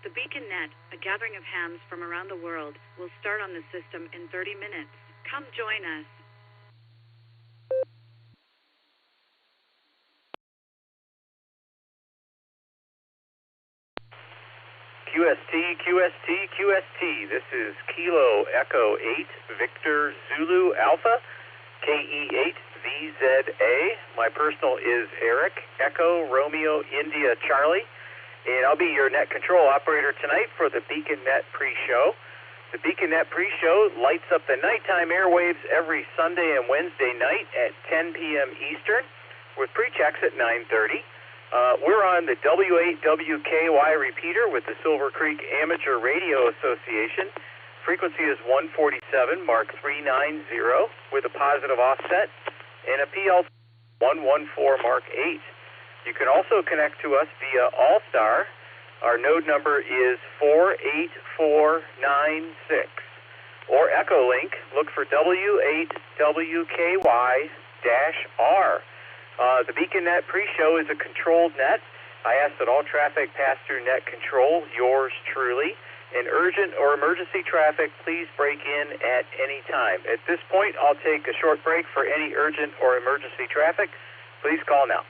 The Beacon Net, a gathering of hams from around the world, will start on the system in 30 minutes. Come join us. QST, QST, QST. This is Kilo Echo 8 Victor Zulu Alpha, KE8VZA. My personal is Eric Echo Romeo India Charlie, and I'll be your net control operator tonight for the Beacon Net pre-show. The Beacon Net pre-show lights up the nighttime airwaves every Sunday and Wednesday night at 10 p.m. Eastern with pre-checks at 9:30. We're on the W8WKY repeater with the Silvercreek Amateur Radio Association. Frequency is 147, Mark 390, with a positive offset, and a PL 114, Mark 8. You can also connect to us via Allstar. Our node number is 48496. Or EchoLink, look for W8WKY-R. The Beacon Net pre-show is a controlled net. I ask that all traffic pass through net control, yours truly. In urgent or emergency traffic, please break in at any time. At this point, I'll take a short break for any urgent or emergency traffic. Please call now.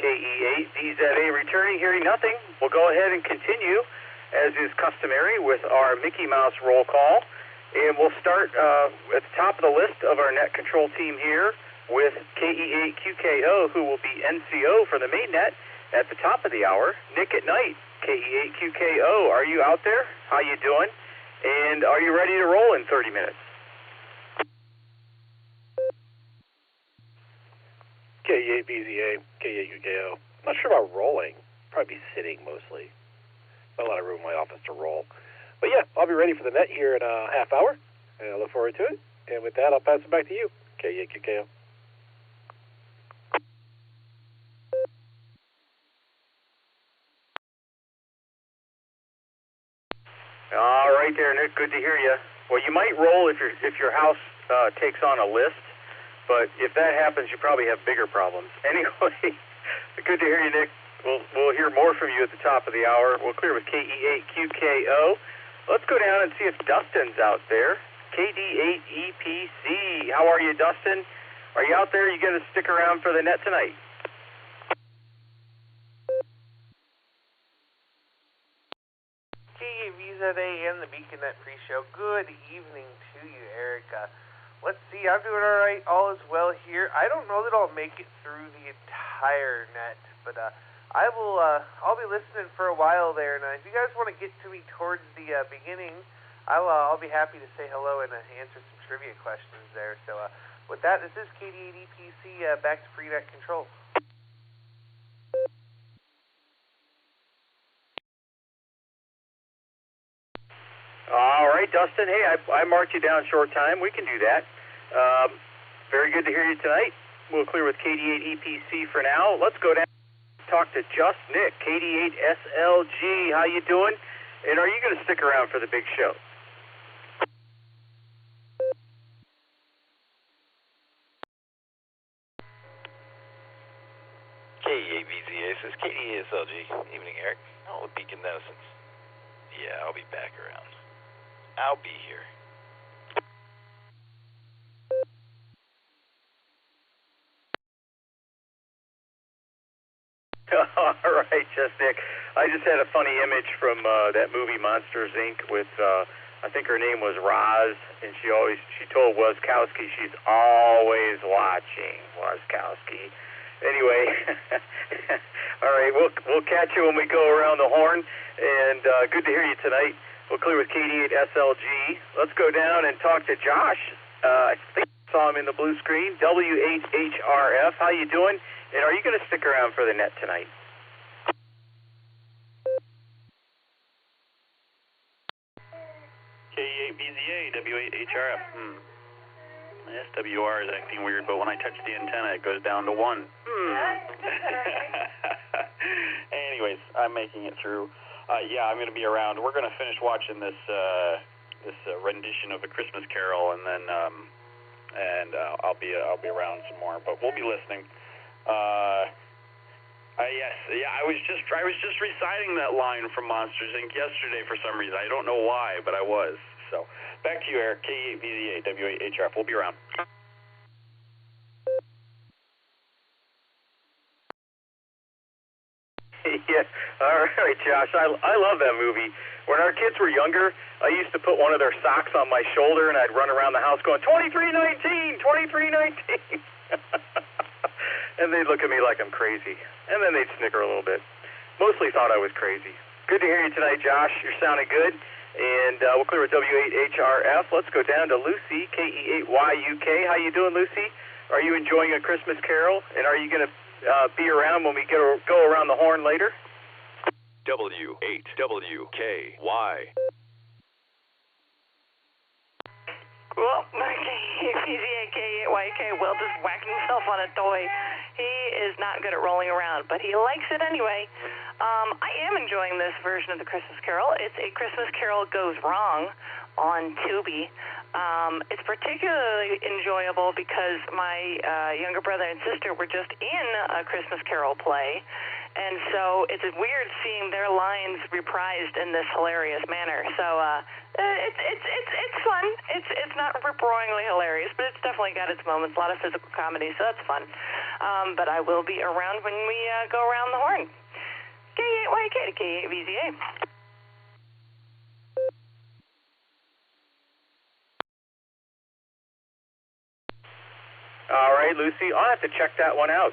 KE8VZA returning, hearing nothing. We'll go ahead and continue, as is customary, with our Mickey Mouse roll call. And we'll start at the top of the list of our net control team here with KE8QKO, who will be NCO for the main net at the top of the hour. Nick at Nite, KE8QKO, are you out there? How you doing? And are you ready to roll in 30 minutes? KE8BZA, KE8QKO. Not sure about rolling. Probably sitting mostly. Not a lot of room in my office to roll. But yeah, I'll be ready for the net here in a half hour, and I look forward to it. And with that, I'll pass it back to you, KE8QKO. All right there, Nick. Good to hear you. Well, you might roll if your house takes on a list. But if that happens, you probably have bigger problems. Anyway, good to hear you, Nick. We'll hear more from you at the top of the hour. We'll clear with KE8QKO. Let's go down and see if Dustin's out there. KD8EPC. How are you, Dustin? Are you out there? Are you going to stick around for the net tonight? KE8VZA and the Beacon Net pre-show. Good evening to you, Eric. Let's see, I'm doing all right. All is well here. I don't know that I'll make it through the entire net, but I'll be listening for a while there. And if you guys want to get to me towards the beginning, I'll be happy to say hello and answer some trivia questions there. So with that, this is KD8EPC back to pre-net control. All right, Dustin. Hey, I marked you down short time. We can do that. Very good to hear you tonight. We'll clear with KD8EPC for now. Let's go down and talk to Just Nick, KD8SLG. How you doing? And are you going to stick around for the big show? KE8VZA says KD8SLG. Evening, Eric. Oh, the Beacon Innocence. Yeah, I'll be back around. I'll be here. All right, Just Nick. I just had a funny image from that movie Monsters, Inc. with, I think her name was Roz, and she told Wazkowski she's always watching Wazkowski. Anyway, all right, we'll catch you when we go around the horn, and good to hear you tonight. We'll clear with KD8SLG. Let's go down and talk to Josh. I think I saw him in the blue screen. W8HRF. How you doing? And are you going to stick around for the net tonight? KE8BZA, W8HRF. SWR is acting weird, but when I touch the antenna, it goes down to 1. Anyways, I'm making it through. Yeah, I'm going to be around. We're going to finish watching this this rendition of A Christmas Carol, and then I'll be around some more. But we'll be listening. Yes, I was just reciting that line from Monsters Inc. yesterday for some reason. I don't know why, but I was. So back to you, Eric. K8VZA W8HRF. We'll be around. Yeah, all right, Josh. I love that movie. When our kids were younger, I used to put one of their socks on my shoulder, and I'd run around the house going, 2319, 2319. And they'd look at me like I'm crazy. And then they'd snicker a little bit. Mostly thought I was crazy. Good to hear you tonight, Josh. You're sounding good. And we'll clear with W8HRF. Let's go down to Lucy, KE8YUK. How you doing, Lucy? Are you enjoying A Christmas Carol? And are you going to be around when we go around the horn later? W8WKY. Well, K8YK, Will just whacking himself on a toy. He is not good at rolling around, but he likes it anyway. I am enjoying this version of the Christmas Carol. It's A Christmas Carol Goes Wrong on Tubi. It's particularly enjoyable because my younger brother and sister were just in a Christmas Carol play, and so it's weird seeing their lines reprised in this hilarious manner. So it's fun. It's not rip-roaringly hilarious, but it's definitely got its moments. A lot of physical comedy, so that's fun. But I will be around when we go around the horn. K8YK to K8VZA. All right, Lucy, I'll have to check that one out.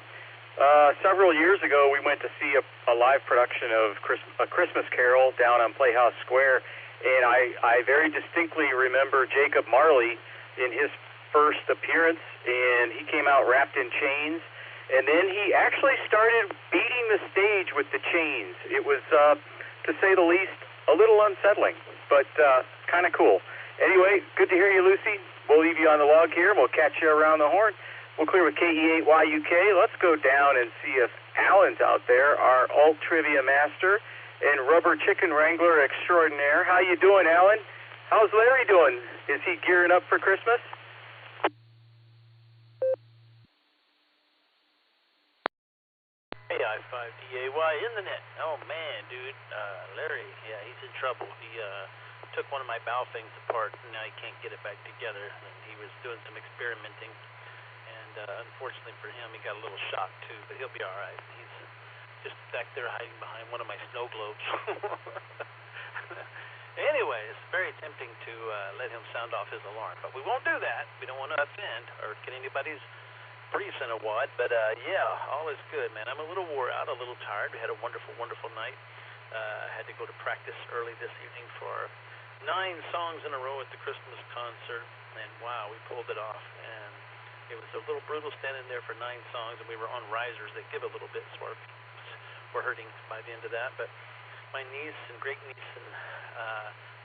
Several years ago, we went to see a live production of A Christmas Carol down on Playhouse Square, and I very distinctly remember Jacob Marley in his first appearance, and he came out wrapped in chains, and then he actually started beating the stage with the chains. It was, to say the least, a little unsettling, but kind of cool. Anyway, good to hear you, Lucy. We'll leave you on the log here, and we'll catch you around the horn. We'll clear with KE8YUK. Let's go down and see if Alan's out there, our alt trivia master and rubber chicken wrangler extraordinaire. How you doing, Alan? How's Larry doing? Is he gearing up for Christmas? Hey, I5DAY in the net. Oh, man, dude. Larry, yeah, he's in trouble. He took one of my bow things apart, and now he can't get it back together. And he was doing some experimenting, and unfortunately for him, he got a little shock, too, but he'll be all right. He's just back there hiding behind one of my snow globes. Anyway, it's very tempting to let him sound off his alarm, but we won't do that. We don't want to offend or get anybody's priest in a wad, but yeah, all is good, man. I'm a little wore out, a little tired. We had a wonderful, wonderful night. Had to go to practice early this evening for 9 songs in a row at the Christmas concert, and wow, we pulled it off. And it was a little brutal standing there for 9 songs, and we were on risers that give a little bit, so we're hurting by the end of that. But my niece and great niece and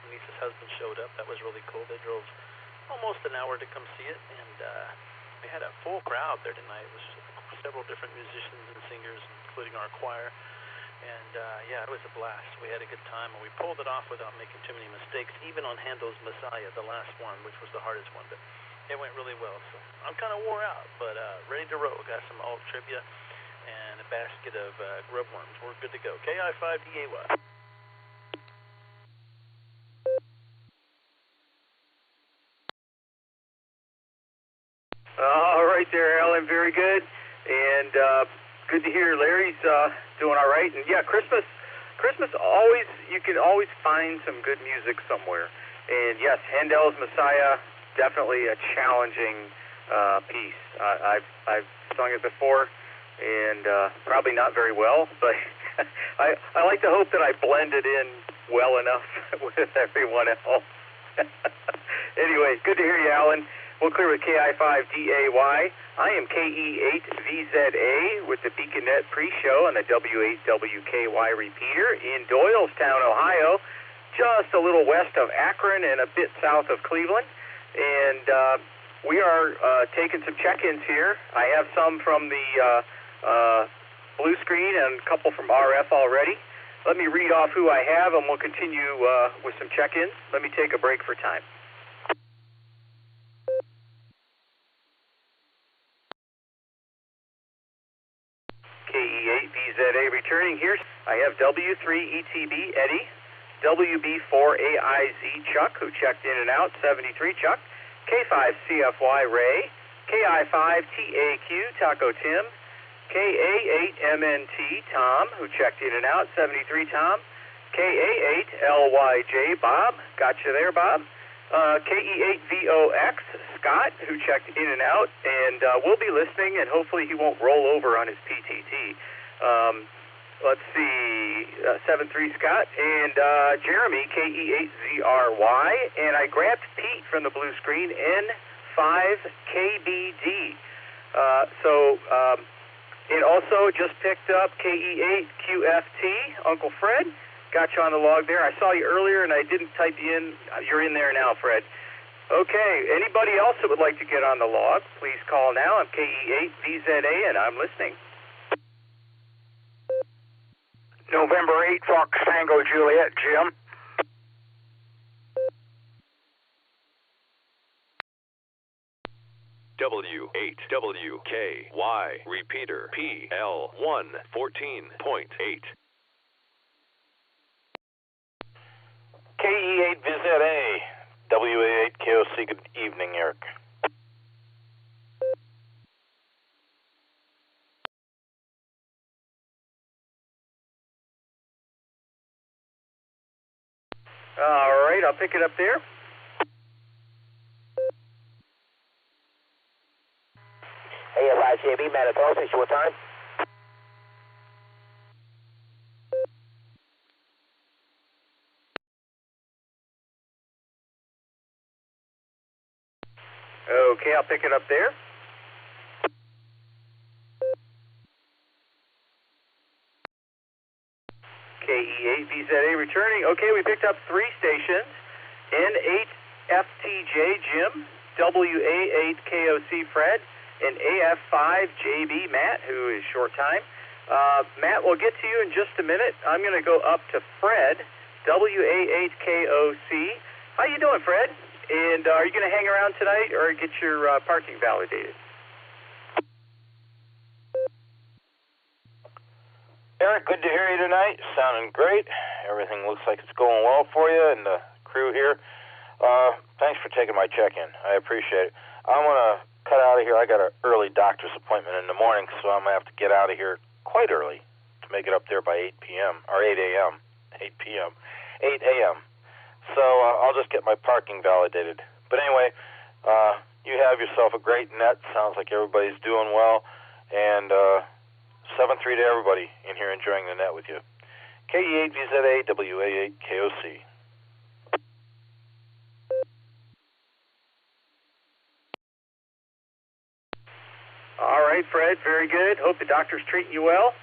my niece's husband showed up. That was really cool. They drove almost an hour to come see it, and we had a full crowd there tonight. It was several different musicians and singers, including our choir. And yeah, it was a blast. We had a good time, and we pulled it off without making too many mistakes, even on Handel's Messiah, the last one, which was the hardest one. But it went really well. So I'm kind of wore out, but ready to roll. Got some alt trivia and a basket of grub worms. We're good to go. KI5DAY. All right there, Alan. Very good. And good to hear Larry's doing all right. And yeah, Christmas always, you can always find some good music somewhere. And yes, Handel's Messiah, definitely a challenging piece. I've sung it before, and probably not very well, but I like to hope that I blended in well enough with everyone else. Anyway, good to hear you, Alan. We'll clear with KI5DAY. I am KE8VZA with the BeaconNet pre-show on the W8WKY repeater in Doylestown, Ohio, just a little west of Akron and a bit south of Cleveland. And we are taking some check-ins here. I have some from the blue screen and a couple from RF already. Let me read off who I have, and we'll continue with some check-ins. Let me take a break for time. KE8VZA returning here. I have W3ETB Eddie, WB4AIZ Chuck, who checked in and out, 73 Chuck, K5CFY Ray, KI5TAQ Taco Tim, KA8MNT Tom, who checked in and out, 73 Tom, KA8LYJ Bob, got you there Bob, KE8VOX Scott, who checked in and out, and we'll be listening, and hopefully he won't roll over on his PTT. Let's see, 73 Scott, and Jeremy, KE8ZRY, and I grabbed Pete from the blue screen, N5KBD. And also just picked up KE8QFT, Uncle Fred. Got you on the log there. I saw you earlier and I didn't type you in. You're in there now, Fred. Okay, anybody else that would like to get on the log, please call now. I'm KE8VZA and I'm listening. November 8, Fox Tango Juliet, Jim. W8WKY, repeater, PL114.8. KE8VZA, WA8KOC, good evening, Eric. All right, I'll pick it up there. AFICAB, Manitoba, short time. Okay, I'll pick it up there. KE8VZA returning. Okay, we picked up 3 stations. N8FTJ Jim, WA8KOC Fred, and AF5JB Matt, who is short time. Matt, we'll get to you in just a minute. I'm going to go up to Fred, WA8KOC. How you doing, Fred? And are you going to hang around tonight or get your parking validated? Eric, good to hear you tonight. Sounding great. Everything looks like it's going well for you and the crew here. Thanks for taking my check-in. I appreciate it. I'm going to cut out of here. I got an early doctor's appointment in the morning, so I'm going to have to get out of here quite early to make it up there by 8 p.m. or 8 a.m. 8 p.m. 8 a.m. So I'll just get my parking validated. But anyway, you have yourself a great net. Sounds like everybody's doing well. And 7-3 to everybody in here enjoying the net with you. KE8VZA, WA8KOC. All right, Fred, very good. Hope the doctor's treating you well.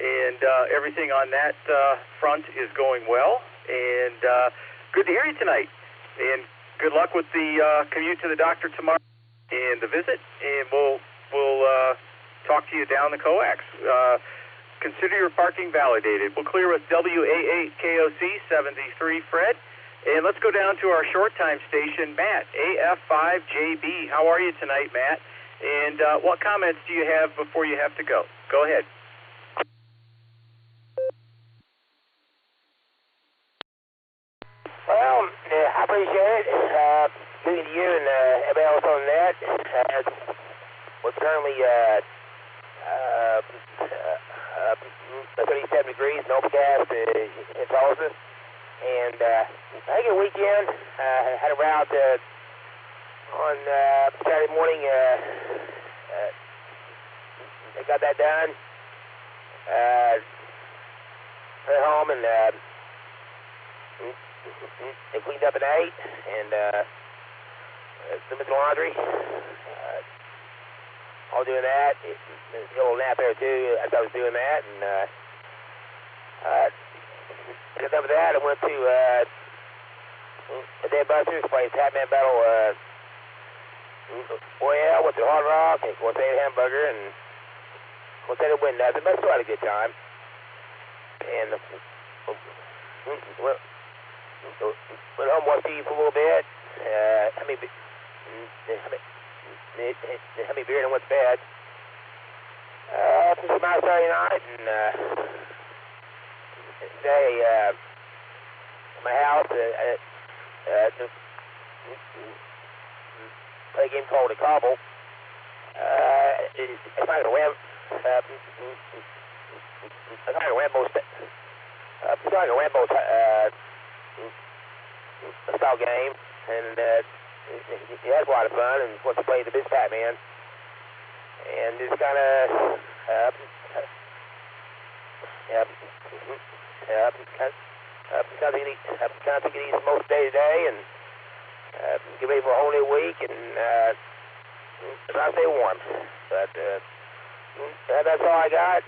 And everything on that front is going well. And good to hear you tonight. And good luck with the commute to the doctor tomorrow and the visit. And we'll talk to you down the coax. Consider your parking validated. We'll clear with WA8KOC 73 Fred. And let's go down to our short time station, Matt, AF5JB. How are you tonight, Matt? And what comments do you have before you have to go? Go ahead. Well, I appreciate it. Meeting you and everybody else on that. We're currently 37 degrees, no overcast in Tulsa. And I think a weekend, I had a route on Saturday morning. I got that done. Went home and cleaned up at 8 and did the laundry. All doing that. A little nap there too as I was doing that. And got done with that. I went to Dead Busters, played Batman Battle. I went to Hard Rock, and of course they had a hamburger, and of course they didn't win nothing, but I still had a good time. And went home, watched TV for a little bit. Had me beer and went to bed. Finished my Saturday night and today at my house play a game called the Cobble. It's like a Rambo. It's like a Rambo style game, and he has a lot of fun and wants to play the Biz Pac-Man. And just kind of take it easy most day to day and get ready for a whole new week and try to stay warm. But that's all I got.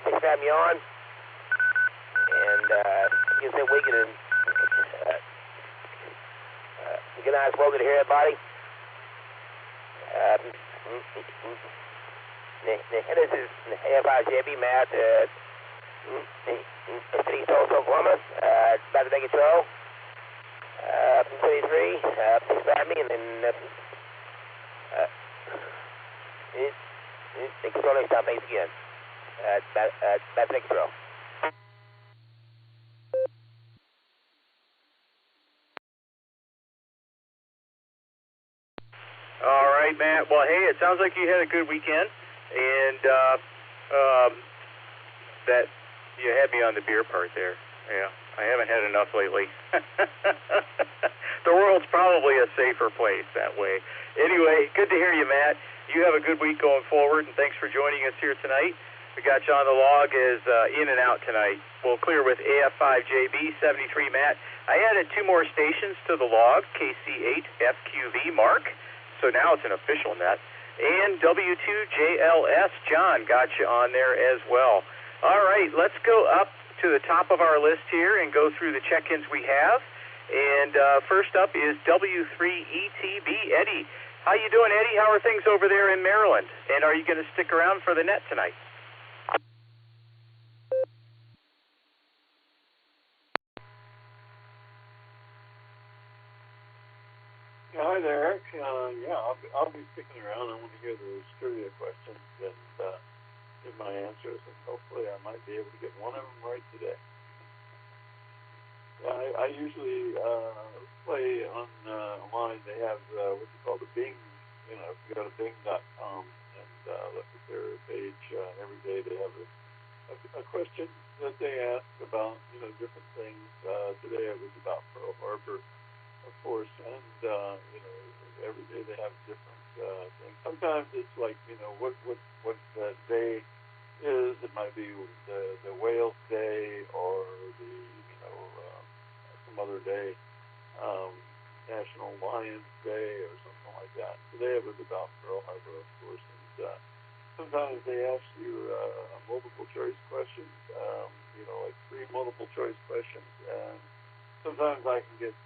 Thanks for having me on. And get a week and good night, well, good to hear everybody. This is AFI-JB Matt, City Tulsa, Oklahoma, about to take control. From City 3, please grab me, and then take control next time. Thanks again. About to take control. All right, Matt. Well, hey, it sounds like you had a good weekend, and that you had me on the beer part there. Yeah, I haven't had enough lately. The world's probably a safer place that way. Anyway, good to hear you, Matt. You have a good week going forward, and thanks for joining us here tonight. We got you on the log as in and out tonight. We'll clear with AF5JB 73 Matt. I added 2 more stations to the log, KC8FQV Mark. So now it's an official net. And W2JLS John got you on there as well. All right, let's go up to the top of our list here and go through the check-ins we have. And first up is W3ETB Eddie. How you doing, Eddie? How are things over there in Maryland? And are you going to stick around for the net tonight? Hi there, Eric. I'll be sticking around. I want to hear those trivia questions and give my answers, and hopefully I might be able to get one of them right today. I usually play online. They have what you call the Bing. If you go to Bing.com and look at their page, every day they have a question that they ask about different things. Today it was about Pearl Harbor, of course, and every day they have different things. Sometimes it's like what the day is. It might be the Whales Day or the some other day, National Lions Day or something like that. Today it was about Pearl Harbor, of course, and sometimes they ask you multiple choice questions, like 3 multiple choice questions, and sometimes I can get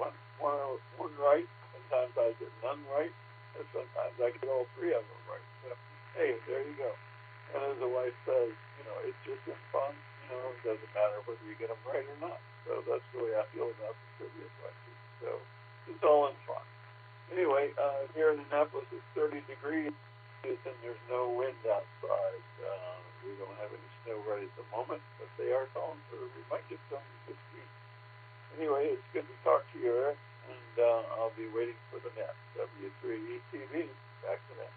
one right, sometimes I get none right, and sometimes I get all 3 of them right. So, hey, there you go. And as the wife says, it's just in fun. It doesn't matter whether you get them right or not. So that's the way I feel about the trivia questions. So it's all in fun. Anyway, here in Annapolis it's 30 degrees and there's no wind outside. We don't have any snow right at the moment, but they are calling for we might get some this week. Anyway, it's good to talk to you, Eric, and I'll be waiting for the net. W3ETV, back to that.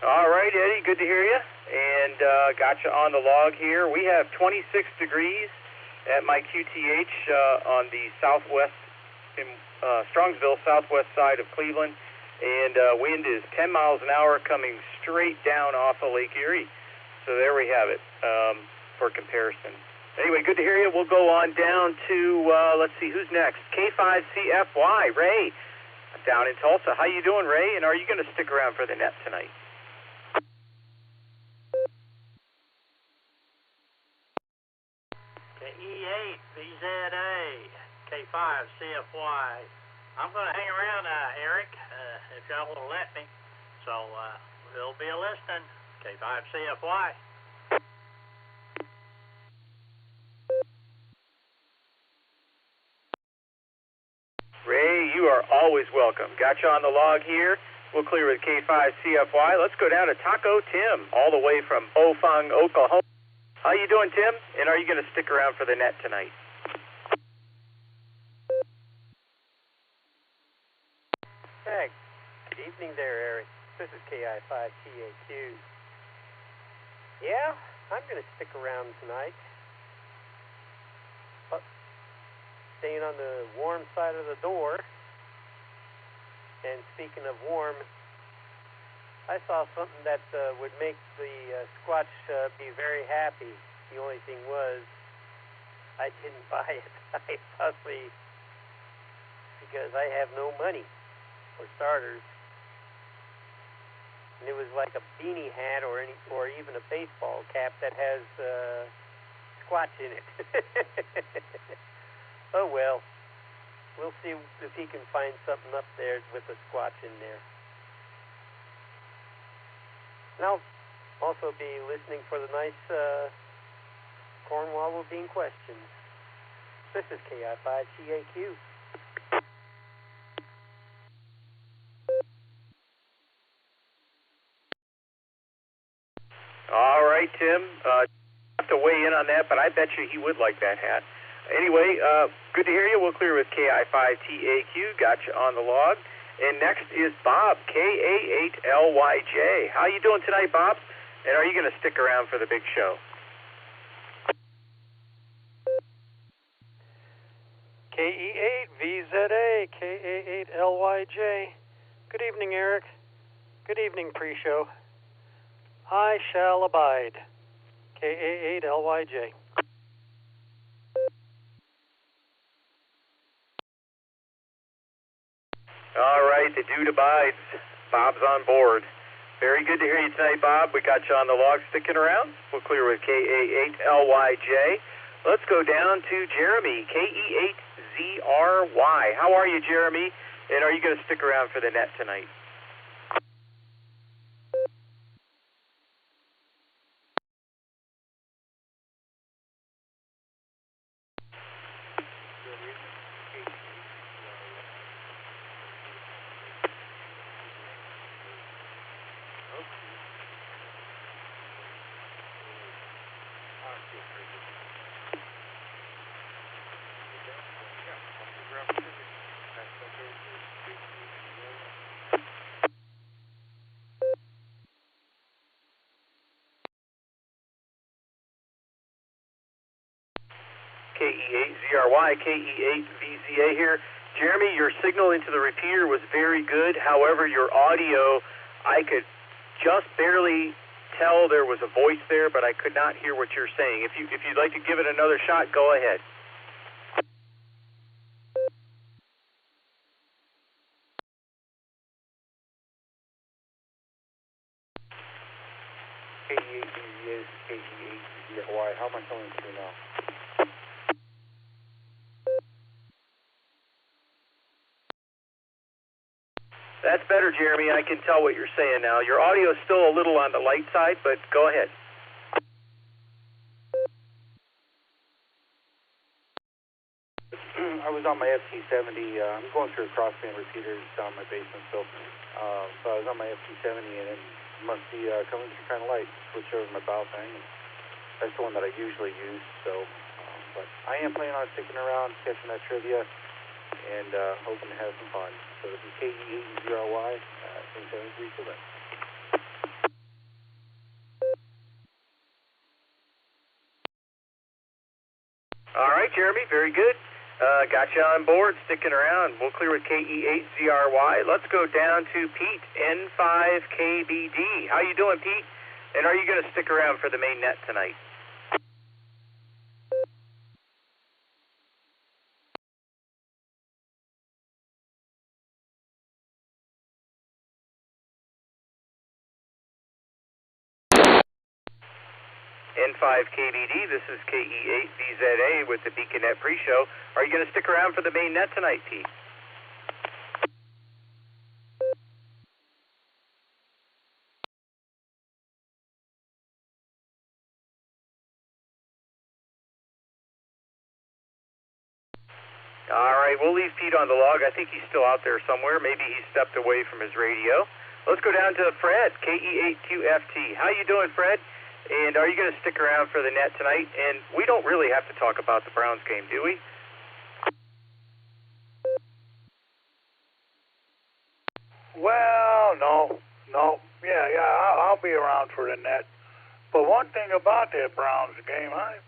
All right, Eddie, good to hear you. And got you on the log here. We have 26 degrees at my QTH on the southwest, in Strongsville, southwest side of Cleveland. And wind is 10 miles an hour coming straight down off of Lake Erie. So there we have it for comparison. Anyway, good to hear you. We'll go on down to, let's see, who's next? K5CFY, Ray, down in Tulsa. How you doing, Ray? And are you going to stick around for the net tonight? KE8, BZA, K5CFY. I'm going to hang around, Eric, if y'all will let me. So Still be a listening. K5CFY. Ray, you are always welcome. Got you on the log here. We'll clear with K5CFY. Let's go down to Taco Tim, all the way from Bofang, Oklahoma. How you doing, Tim? And are you going to stick around for the net tonight? Hey, good evening there, Eric. This is KI5TAQ. Yeah, I'm going to stick around tonight. But staying on the warm side of the door. And speaking of warm, I saw something that would make the Squatch be very happy. The only thing was, I didn't buy it. I possibly, because I have no money, for starters. And it was like a beanie hat or even a baseball cap that has Squatch in it. Oh well. We'll see if he can find something up there with a Squatch in there. And I'll also be listening for the nice Cornwall Bean questions. This is KI5TAQ. All right, Tim. Have to weigh in on that, but I bet you he would like that hat. Anyway, good to hear you. We'll clear with KI5TAQ. Got you on the log. And next is Bob, KA8LYJ. How you doing tonight, Bob? And are you going to stick around for the big show? KE8VZA, KA8LYJ. Good evening, Eric. Good evening, pre-show. I shall abide. KA8LYJ. All right, the dude abides. Bob's on board. Very good to hear you tonight, Bob. We got you on the log sticking around. We'll clear with KA8LYJ. Let's go down to Jeremy, KE8ZRY. How are you, Jeremy? And are you going to stick around for the net tonight? KE8ZRY, KE8VZA here. Jeremy, your signal into the repeater was very good. However, your audio, I could just barely tell there was a voice there, but I could not hear what you're saying. If you'd like to give it another shot, go ahead. KE8VZA, KE8ZRY. How am I coming through now? That's better, Jeremy. I can tell what you're saying now. Your audio is still a little on the light side, but go ahead. I was on my FT70. I'm going through a crossband repeater down my basement, so I was on my FT70, and it must be coming through kind of light. Switch over my bow thing. That's the one that I usually use. So, but I am planning on sticking around, catching that trivia, and hoping to have some fun. So this is KE8ZRY, 773 till then. All right, Jeremy, very good. Got you on board, sticking around. We'll clear with KE8ZRY. Let's go down to Pete, N5KBD. How you doing, Pete? And are you going to stick around for the main net tonight? N5KBD, this is KE8VZA with the Beacon Net pre-show. Are you going to stick around for the main net tonight, Pete? right, we'll leave Pete on the log. I think he's still out there somewhere. Maybe he stepped away from his radio. Let's go down to Fred, KE8QFT. How you doing, Fred? And are you going to stick around for the net tonight? And we don't really have to talk about the Browns game, do we? Well, no. Yeah, I'll be around for the net. But one thing about that Browns game, is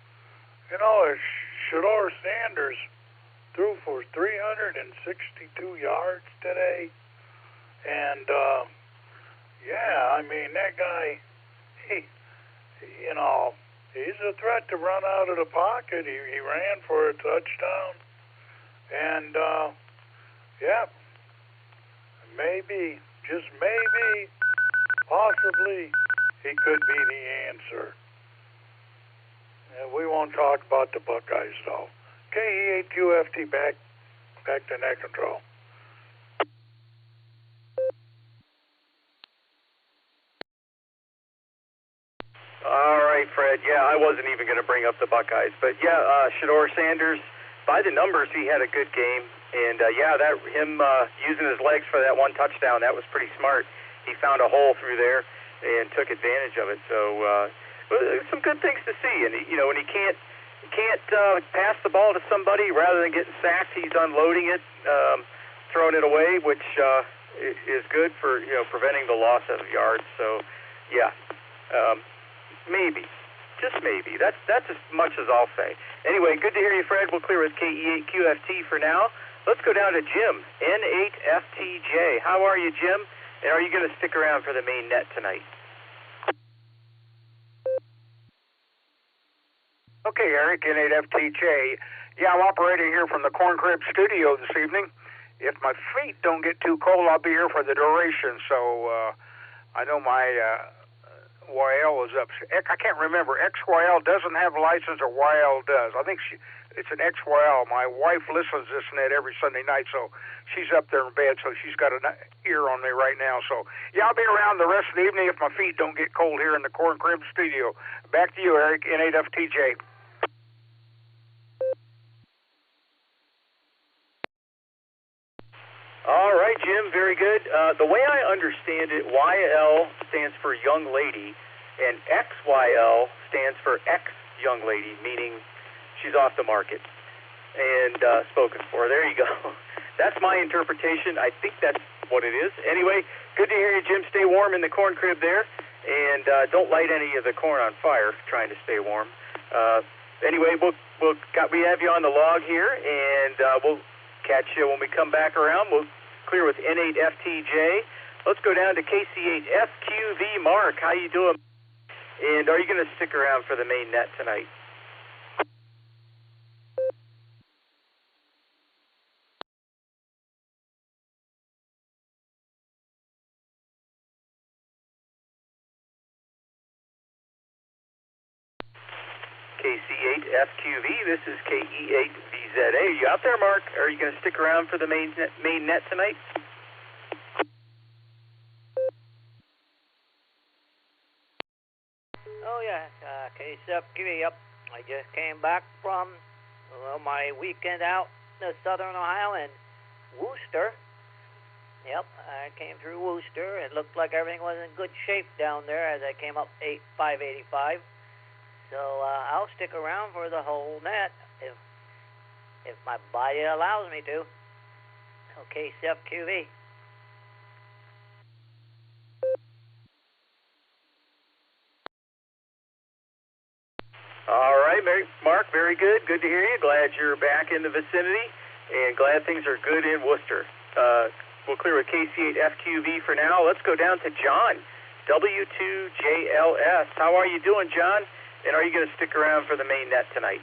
Shador Sanders threw for 362 yards today. And, that guy, he's a threat to run out of the pocket. He ran for a touchdown. And, maybe, just maybe, possibly, he could be the answer. And we won't talk about the Buckeyes, though. KE8QFT back to net control. All right, Fred. Yeah, I wasn't even going to bring up the Buckeyes. But, Shador Sanders, by the numbers, he had a good game. And, him using his legs for that one touchdown, that was pretty smart. He found a hole through there and took advantage of it. So, some good things to see. And, when he can't pass the ball to somebody rather than getting sacked, he's unloading it, throwing it away, which is good for, preventing the loss of yards. So, maybe. Just maybe. That's as much as I'll say. Anyway, good to hear you, Fred. We'll clear with KE8QFT for now. Let's go down to Jim, N8FTJ. How are you, Jim? And are you going to stick around for the main net tonight? Okay, Eric, N8FTJ. Yeah, I'm operating here from the Corn Crib Studio this evening. If my feet don't get too cold, I'll be here for the duration. So I know my YL is up. I can't remember. XYL doesn't have a license or YL does. I think it's an XYL. My wife listens to this net every Sunday night, so she's up there in bed, so she's got an ear on me right now. So, I'll be around the rest of the evening if my feet don't get cold here in the Corn Crib Studio. Back to you, Eric, N8FTJ. All right, Jim, very good. The way I understand it, YL stands for young lady, and XYL stands for ex-young lady, meaning she's off the market and spoken for. There you go. That's my interpretation. I think that's what it is. Anyway, good to hear you, Jim. Stay warm in the corn crib there, and don't light any of the corn on fire trying to stay warm. Anyway, we have you on the log here, and we'll catch you when we come back around. We'll clear with N8FTJ. Let's go down to KC8FQV. Mark, how you doing? And are you going to stick around for the main net tonight? KC8FQV, this is KE8VZA. Are you out there, Mark? Are you going to stick around for the main net tonight? Oh, yeah, KC8FQV, yep. I just came back from my weekend out in southern Ohio and Worcester. Yep, I came through Worcester. It looked like everything was in good shape down there as I came up 585. So I'll stick around for the whole net if my body allows me to. Okay, KC8FQV. All right, Mark, very good. Good to hear you. Glad you're back in the vicinity, and glad things are good in Worcester. We'll clear with KC8FQV for now. Let's go down to John, W2JLS. How are you doing, John? And are you going to stick around for the main net tonight?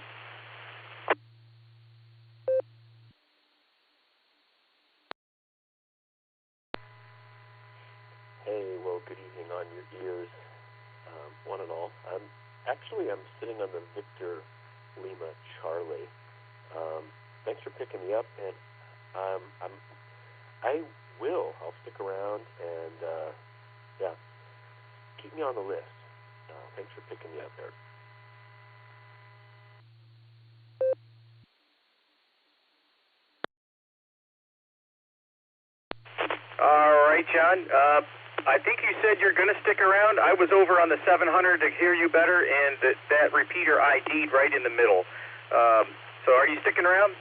Hey, well, good evening on your ears, one and all. I'm sitting on the Victor Lima Charlie. Thanks for picking me up, and I'll stick around and keep me on the list. Thanks for picking me up there. right, John. I think you said you're going to stick around. I was over on the 700 to hear you better, and that repeater ID'd right in the middle. So are you sticking around?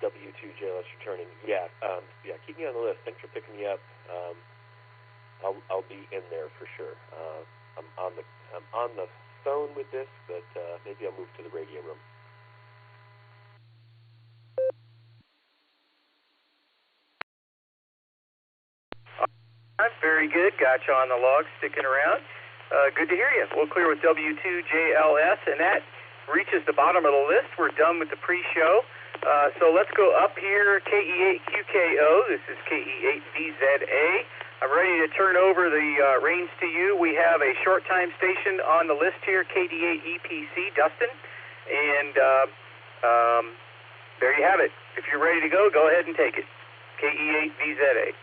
W2JLS returning. Yeah, keep me on the list. Thanks for picking me up. I'll be in there for sure. I'm on the phone with this, but maybe I'll move to the radio room. Very good. Got you on the log, sticking around. Good to hear you. We'll clear with W2JLS, and that reaches the bottom of the list. We're done with the pre-show. So let's go up here, KE8QKO. This is KE8VZA. I'm ready to turn over the reins to you. We have a short time station on the list here, KD8EPC, Dustin. And there you have it. If you're ready to go ahead and take it. KE8VZA.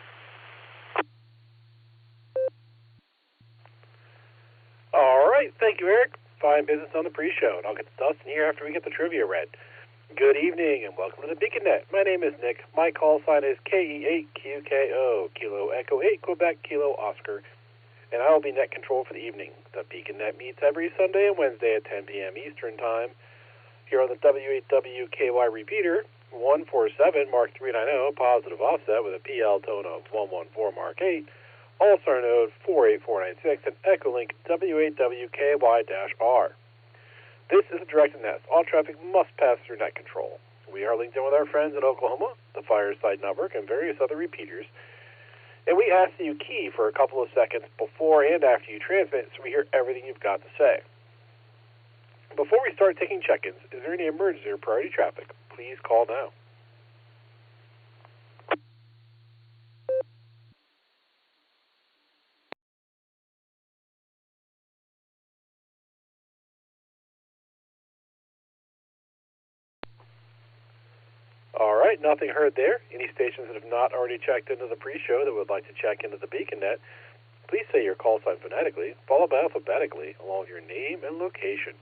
All right, thank you, Eric. Fine business on the pre-show, and I'll get to Dustin here after we get the trivia read. Good evening, and welcome to the Beacon Net. My name is Nick. My call sign is KE8QKO, Kilo Echo 8, Quebec, Kilo Oscar, and I will be net control for the evening. The Beacon Net meets every Sunday and Wednesday at 10 p.m. Eastern Time here on the W8WKY repeater, 147 Mark 390, positive offset with a PL tone of 114 Mark 8, Allstar Node 48496, and EchoLink W8WKY-R. This is a directed net. All traffic must pass through net control. We are linked in with our friends in Oklahoma, the Fireside Network, and various other repeaters. And we ask that you key for a couple of seconds before and after you transmit so we hear everything you've got to say. Before we start taking check-ins, is there any emergency or priority traffic? Please call now. All right, nothing heard there. Any stations that have not already checked into the pre-show that would like to check into the Beacon Net, please say your call sign phonetically, followed by alphabetically, along with your name and location.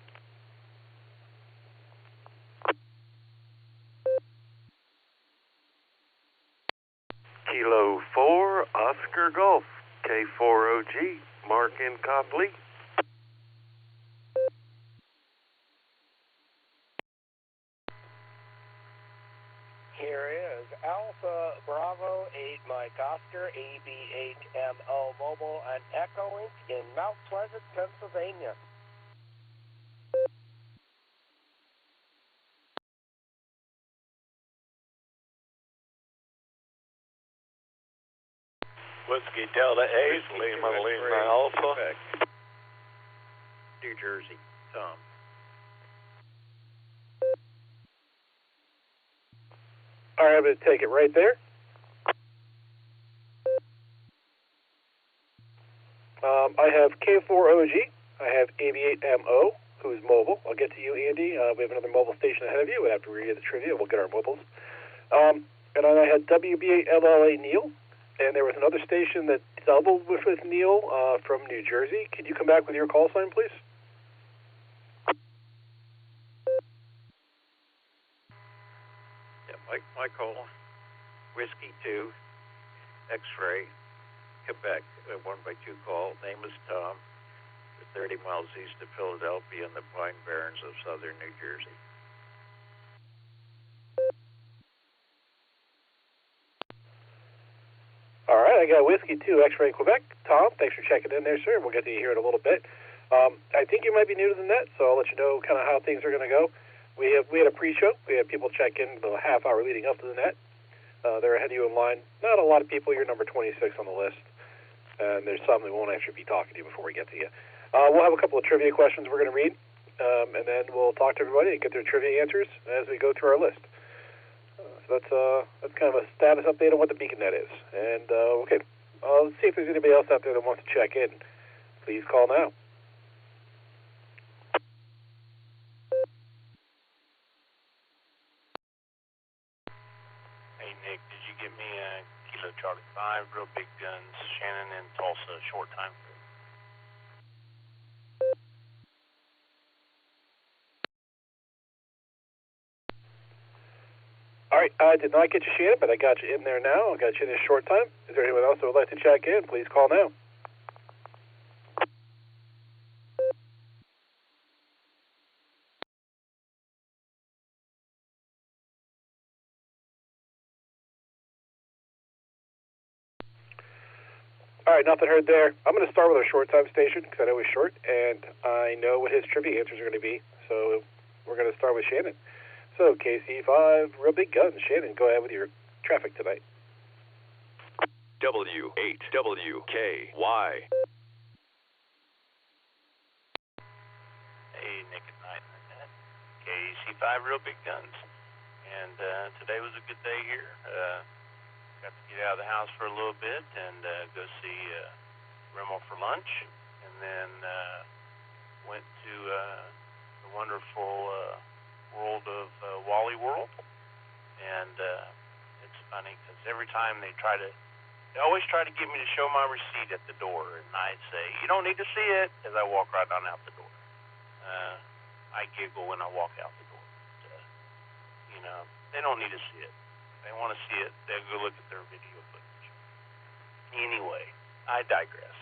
Kilo 4, Oscar Golf, K4OG, Mark in Copley. Here is Alpha Bravo 8 Mike Oscar, AB8MO Mobile, and EchoLink in Mount Pleasant, Pennsylvania. Whiskey Delta 8, Lima Alpha. New Jersey, Tom. All right, I'm going to take it right there. I have K4OG. I have AB8MO, who is mobile. I'll get to you, Andy. We have another mobile station ahead of you. After we read the trivia, we'll get our mobiles. And then I had WB8LLA Neil. And there was another station that doubled with Neil from New Jersey. Can you come back with your call sign, please? My call, Whiskey 2, X-Ray, Quebec, 1x2 call. Name is Tom. We're 30 miles east of Philadelphia in the Pine Barrens of southern New Jersey. All right, I got Whiskey 2, X-Ray, Quebec. Tom, thanks for checking in there, sir. We'll get to you here in a little bit. I think you might be new to the net, so I'll let you know kind of how things are going to go. We had a pre-show. We had people check in the half hour leading up to the net. They're ahead of you in line. Not a lot of people. You're number 26 on the list. And there's some that won't actually be talking to you before we get to you. We'll have a couple of trivia questions we're going to read. And then we'll talk to everybody and get their trivia answers as we go through our list. So that's kind of a status update on what the Beacon Net is. And, okay, let's see if there's anybody else out there that wants to check in. Please call now. Give me a Kilo Charlie 5, Real Big Guns, Shannon and Tulsa, short time. All right, I did not get you, Shannon, but I got you in there now. I got you in a short time. Is there anyone else who would like to check in? Please call now. All right, nothing heard there. I'm going to start with our short time station because I know he's short, and I know what his trivia answers are going to be. So we're going to start with Shannon. So KC5, real big guns. Shannon, go ahead with your traffic tonight. W8WKY. Hey, Nick at Nite. KC5, real big guns. And today was a good day here. Got to get out of the house for a little bit and go see Rimmel for lunch, and then went to the wonderful world of Wally World. And it's funny because every time they always try to get me to show my receipt at the door, and I'd say, "You don't need to see it," as I walk right on out the door. I giggle when I walk out the door. But, they don't need to see it. They want to see it, they'll go look at their video footage. Anyway, I digress.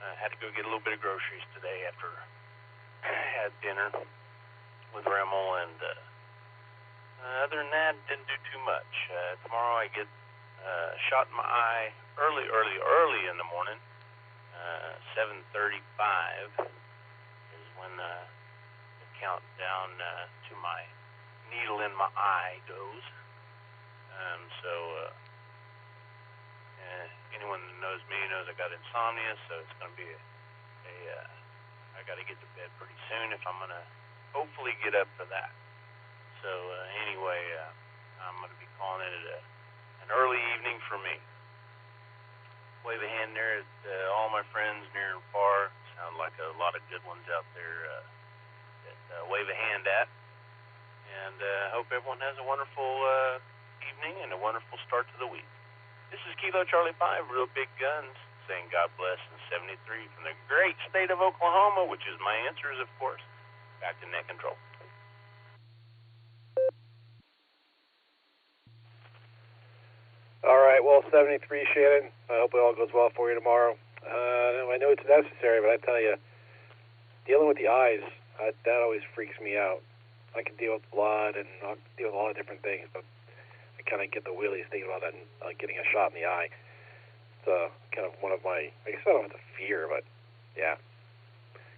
I had to go get a little bit of groceries today after I had dinner with Rimmel, and other than that, didn't do too much. Tomorrow I get shot in my eye early in the morning. 7:35 is when the countdown to my needle in my eye goes. Anyone that knows me knows I got insomnia, so it's going to be I got to get to bed pretty soon if I'm going to hopefully get up for that. So anyway, I'm going to be calling it an early evening for me. Wave a hand there at all my friends near and far. Sound like a lot of good ones out there that wave a hand at. And hope everyone has a wonderful evening and a wonderful start to the week. This is Kilo Charlie 5, Real Big Guns, saying God bless in 73 from the great state of Oklahoma, which is my answers, of course. Back to net control. All right, well, 73, Shannon. I hope it all goes well for you tomorrow. I know it's necessary, but I tell you, dealing with the eyes, that always freaks me out. I can deal with blood and I'll deal with a lot of different things, but I kind of get the willies thinking about that and getting a shot in the eye. It's kind of one of my, I guess I don't have the fear, but yeah.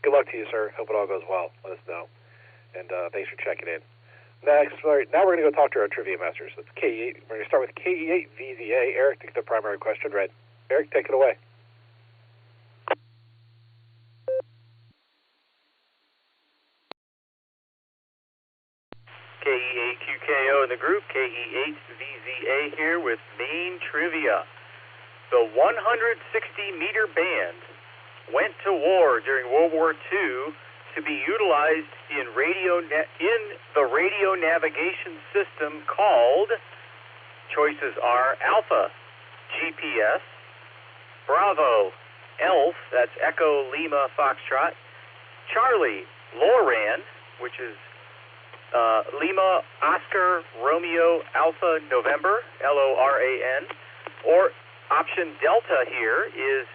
Good luck to you, sir. Hope it all goes well. Let us know. And thanks for checking in. Next, now we're going to go talk to our trivia masters. It's KE8. We're going to start with KE8VZA. Eric, take the primary question. Red. Eric, take it away. KE8QKO in the group, KE8VZA here with main trivia. The 160-meter band went to war during World War II to be utilized in the radio navigation system called, choices are Alpha, GPS, Bravo, ELF, that's Echo Lima Foxtrot, Charlie, LORAN, which is Lima, Oscar, Romeo, Alpha, November, LORAN, or option Delta here is,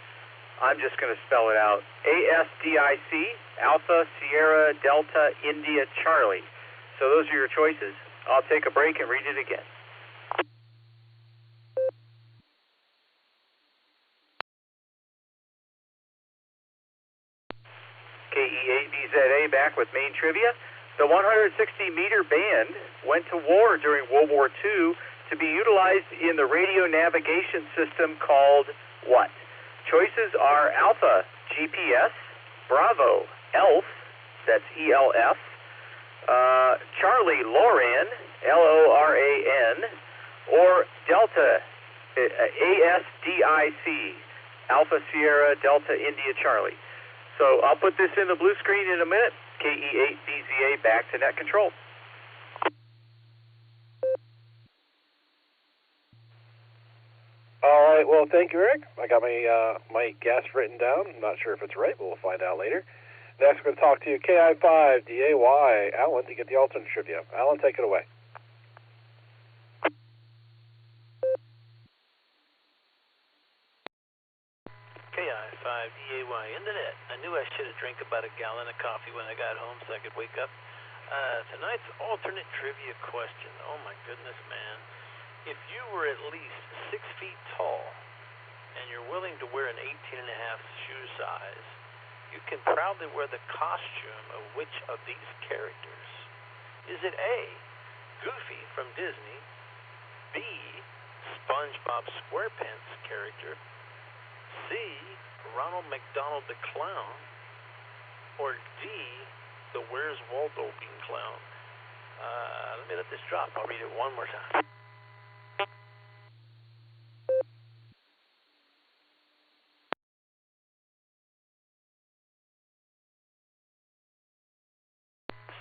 I'm just going to spell it out, ASDIC, Alpha, Sierra, Delta, India, Charlie. So those are your choices. I'll take a break and read it again. KE8VZA back with main trivia. The 160-meter band went to war during World War II to be utilized in the radio navigation system called what? Choices are Alpha, GPS, Bravo, ELF, that's ELF, Charlie, LORAN, LORAN, or Delta, ASDIC, Alpha, Sierra, Delta, India, Charlie. So I'll put this in the blue screen in a minute. KE8VZA back to net control. All right, well, thank you, Eric. I got my guess written down. I'm not sure if it's right, but we'll find out later. Next, we're going to talk to KI5DAY, Alan, to get the alternate trivia. Alan, take it away. K85DAY in the net. I knew I should have drank about a gallon of coffee when I got home so I could wake up. Tonight's alternate trivia question. Oh my goodness, man. If you were at least 6 feet tall and you're willing to wear an 18.5 shoe size, you can proudly wear the costume of which of these characters? Is it A, Goofy from Disney, B, SpongeBob SquarePants character, C, Ronald McDonald the Clown, or D, the Where's Waldo Bean Clown? Let me let this drop. I'll read it one more time.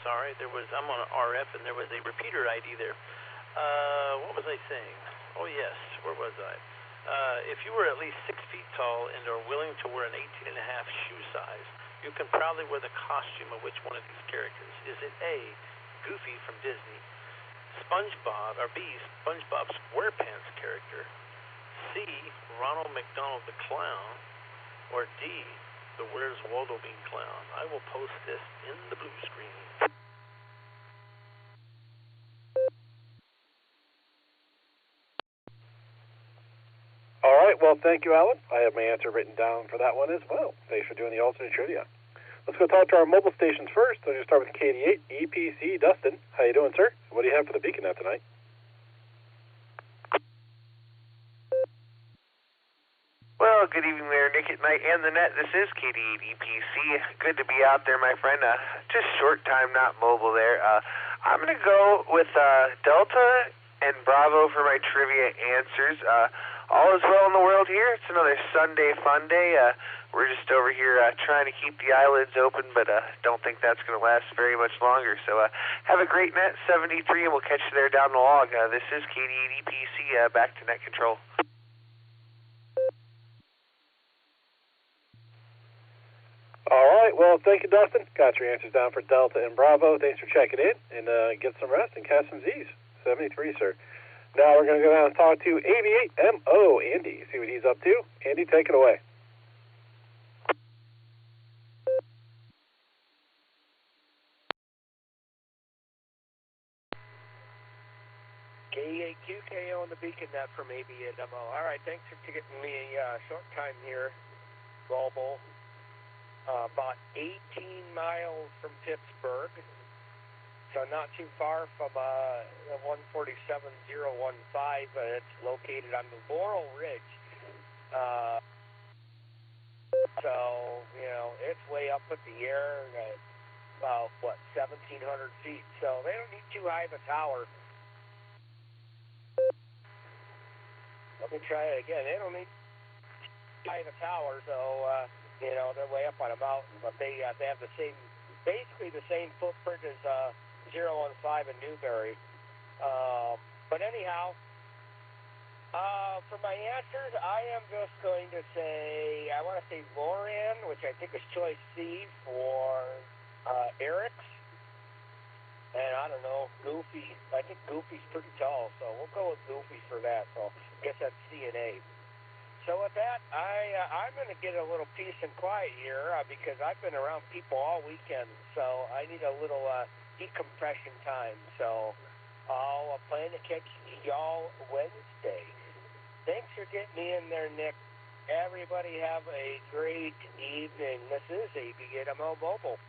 Sorry, I'm on an RF and there was a repeater ID there. What was I saying? Oh yes, where was I? If you were at least 6 feet tall and are willing to wear an 18.5 shoe size, you can proudly wear the costume of which one of these characters? Is it A, Goofy from Disney, SpongeBob, or B, SpongeBob SquarePants character, C, Ronald McDonald the Clown, or D, the Where's Waldo Bean Clown? I will post this in the blue screen. All right, well, thank you, Alan. I have my answer written down for that one as well. Thanks for doing the alternate trivia. Let's go talk to our mobile stations first. I'm going to start with KD8, EPC, Dustin. How you doing, sir? What do you have for the Beacon Net tonight? Well, good evening there, Nick at Night and the Net. This is KD8 EPC. Good to be out there, my friend. Just short time, not mobile there. I'm going to go with Delta and Bravo for my trivia answers. All is well in the world here. It's another Sunday fun day. We're just over here trying to keep the eyelids open, but don't think that's going to last very much longer. So have a great net, 73, and we'll catch you there down the log. This is KD8 EPC, back to net control. All right, well, thank you, Dustin. Got your answers down for Delta and Bravo. Thanks for checking in, and get some rest and catch some Z's. 73, sir. Now we're going to go down and talk to AV8MO, Andy, see what he's up to. Andy, take it away. K8QKO on the Beacon Net from AV8MO. All right, thanks for getting me a short time here. Global, about 18 miles from Pittsburgh. So not too far from 147015, but it's located on the Laurel Ridge. So, you know, it's way up in the air, about, 1,700 feet. So they don't need too high of a tower. Let me try it again. They don't need too high of a tower, so, you know, they're way up on a mountain, but they have the same, basically the same footprint as, 015 in Newberry. But anyhow, for my answers, I am just going to say, I want to say Loran, which I think is choice C for Eric's. And I don't know, Goofy. I think Goofy's pretty tall, so we'll go with Goofy for that. So I guess that's C and A. So with that, I'm going to get a little peace and quiet here because I've been around people all weekend, so I need a little decompression time. So I'll plan to catch y'all Wednesday. Thanks for getting me in there, Nick. Everybody have a great evening. This is AV8MO Mobile.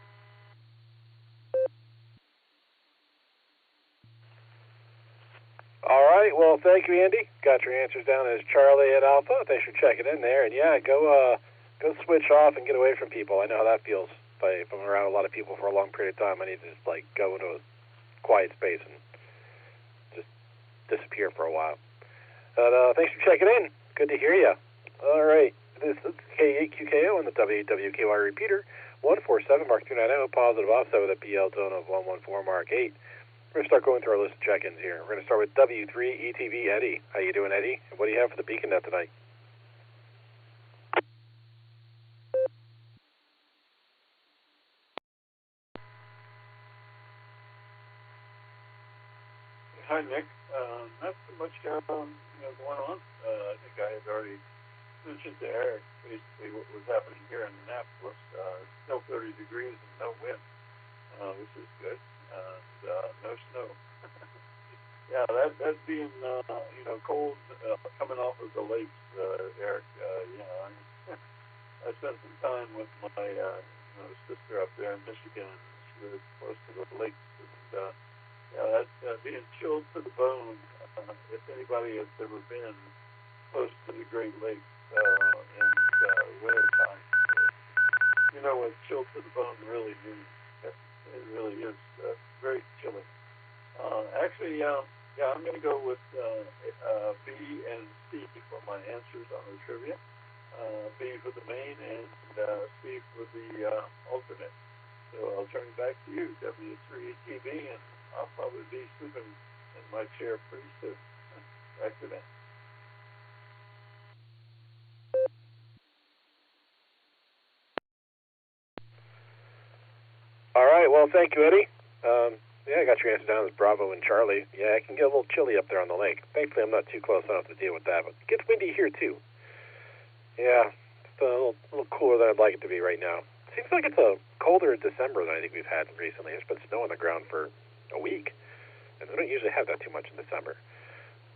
All right, well, thank you, Andy. Got your answers down as Charlie at Alpha. Thanks for checking in there. And yeah, go switch off and get away from people. I know how that feels. If I'm around a lot of people for a long period of time, I need to just go into a quiet space and just disappear for a while. But thanks for checking in. Good to hear you. All right, this is K8QKO on the WWKY repeater. 147 Mark 290, positive offset with a PL tone of 114 Mark 8. We're going to start going through our list of check-ins here. We're going to start with W3ETV Eddie. How you doing, Eddie? What do you have for the Beacon Net tonight? Hi, Nick. Not so much going on. I think I had already mentioned to Eric basically what was happening here in Annapolis. Still 30 degrees and no wind, which is good, and no snow. Yeah, that being cold coming off of the lakes, Eric. I spent some time with my sister up there in Michigan. She lives close to the lakes, and that being chilled to the bone. If anybody has ever been close to the Great Lakes in winter time, you know what chilled to the bone really means. It really is very chilling. Actually, I'm going to go with B and C for my answers on the trivia. B for the main and C for the alternate. So I'll turn it back to you, W3TV, and I'll probably be sleeping in my chair pretty soon. Back to that. All right, well, thank you, Eddie. I got your answer down as Bravo and Charlie. Yeah, it can get a little chilly up there on the lake. Thankfully, I'm not too close. I don't have to deal with that, but it gets windy here, too. Yeah, it's a little cooler than I'd like it to be right now. Seems like it's a colder December than I think we've had recently. There's been snow on the ground for a week, and we don't usually have that too much in December.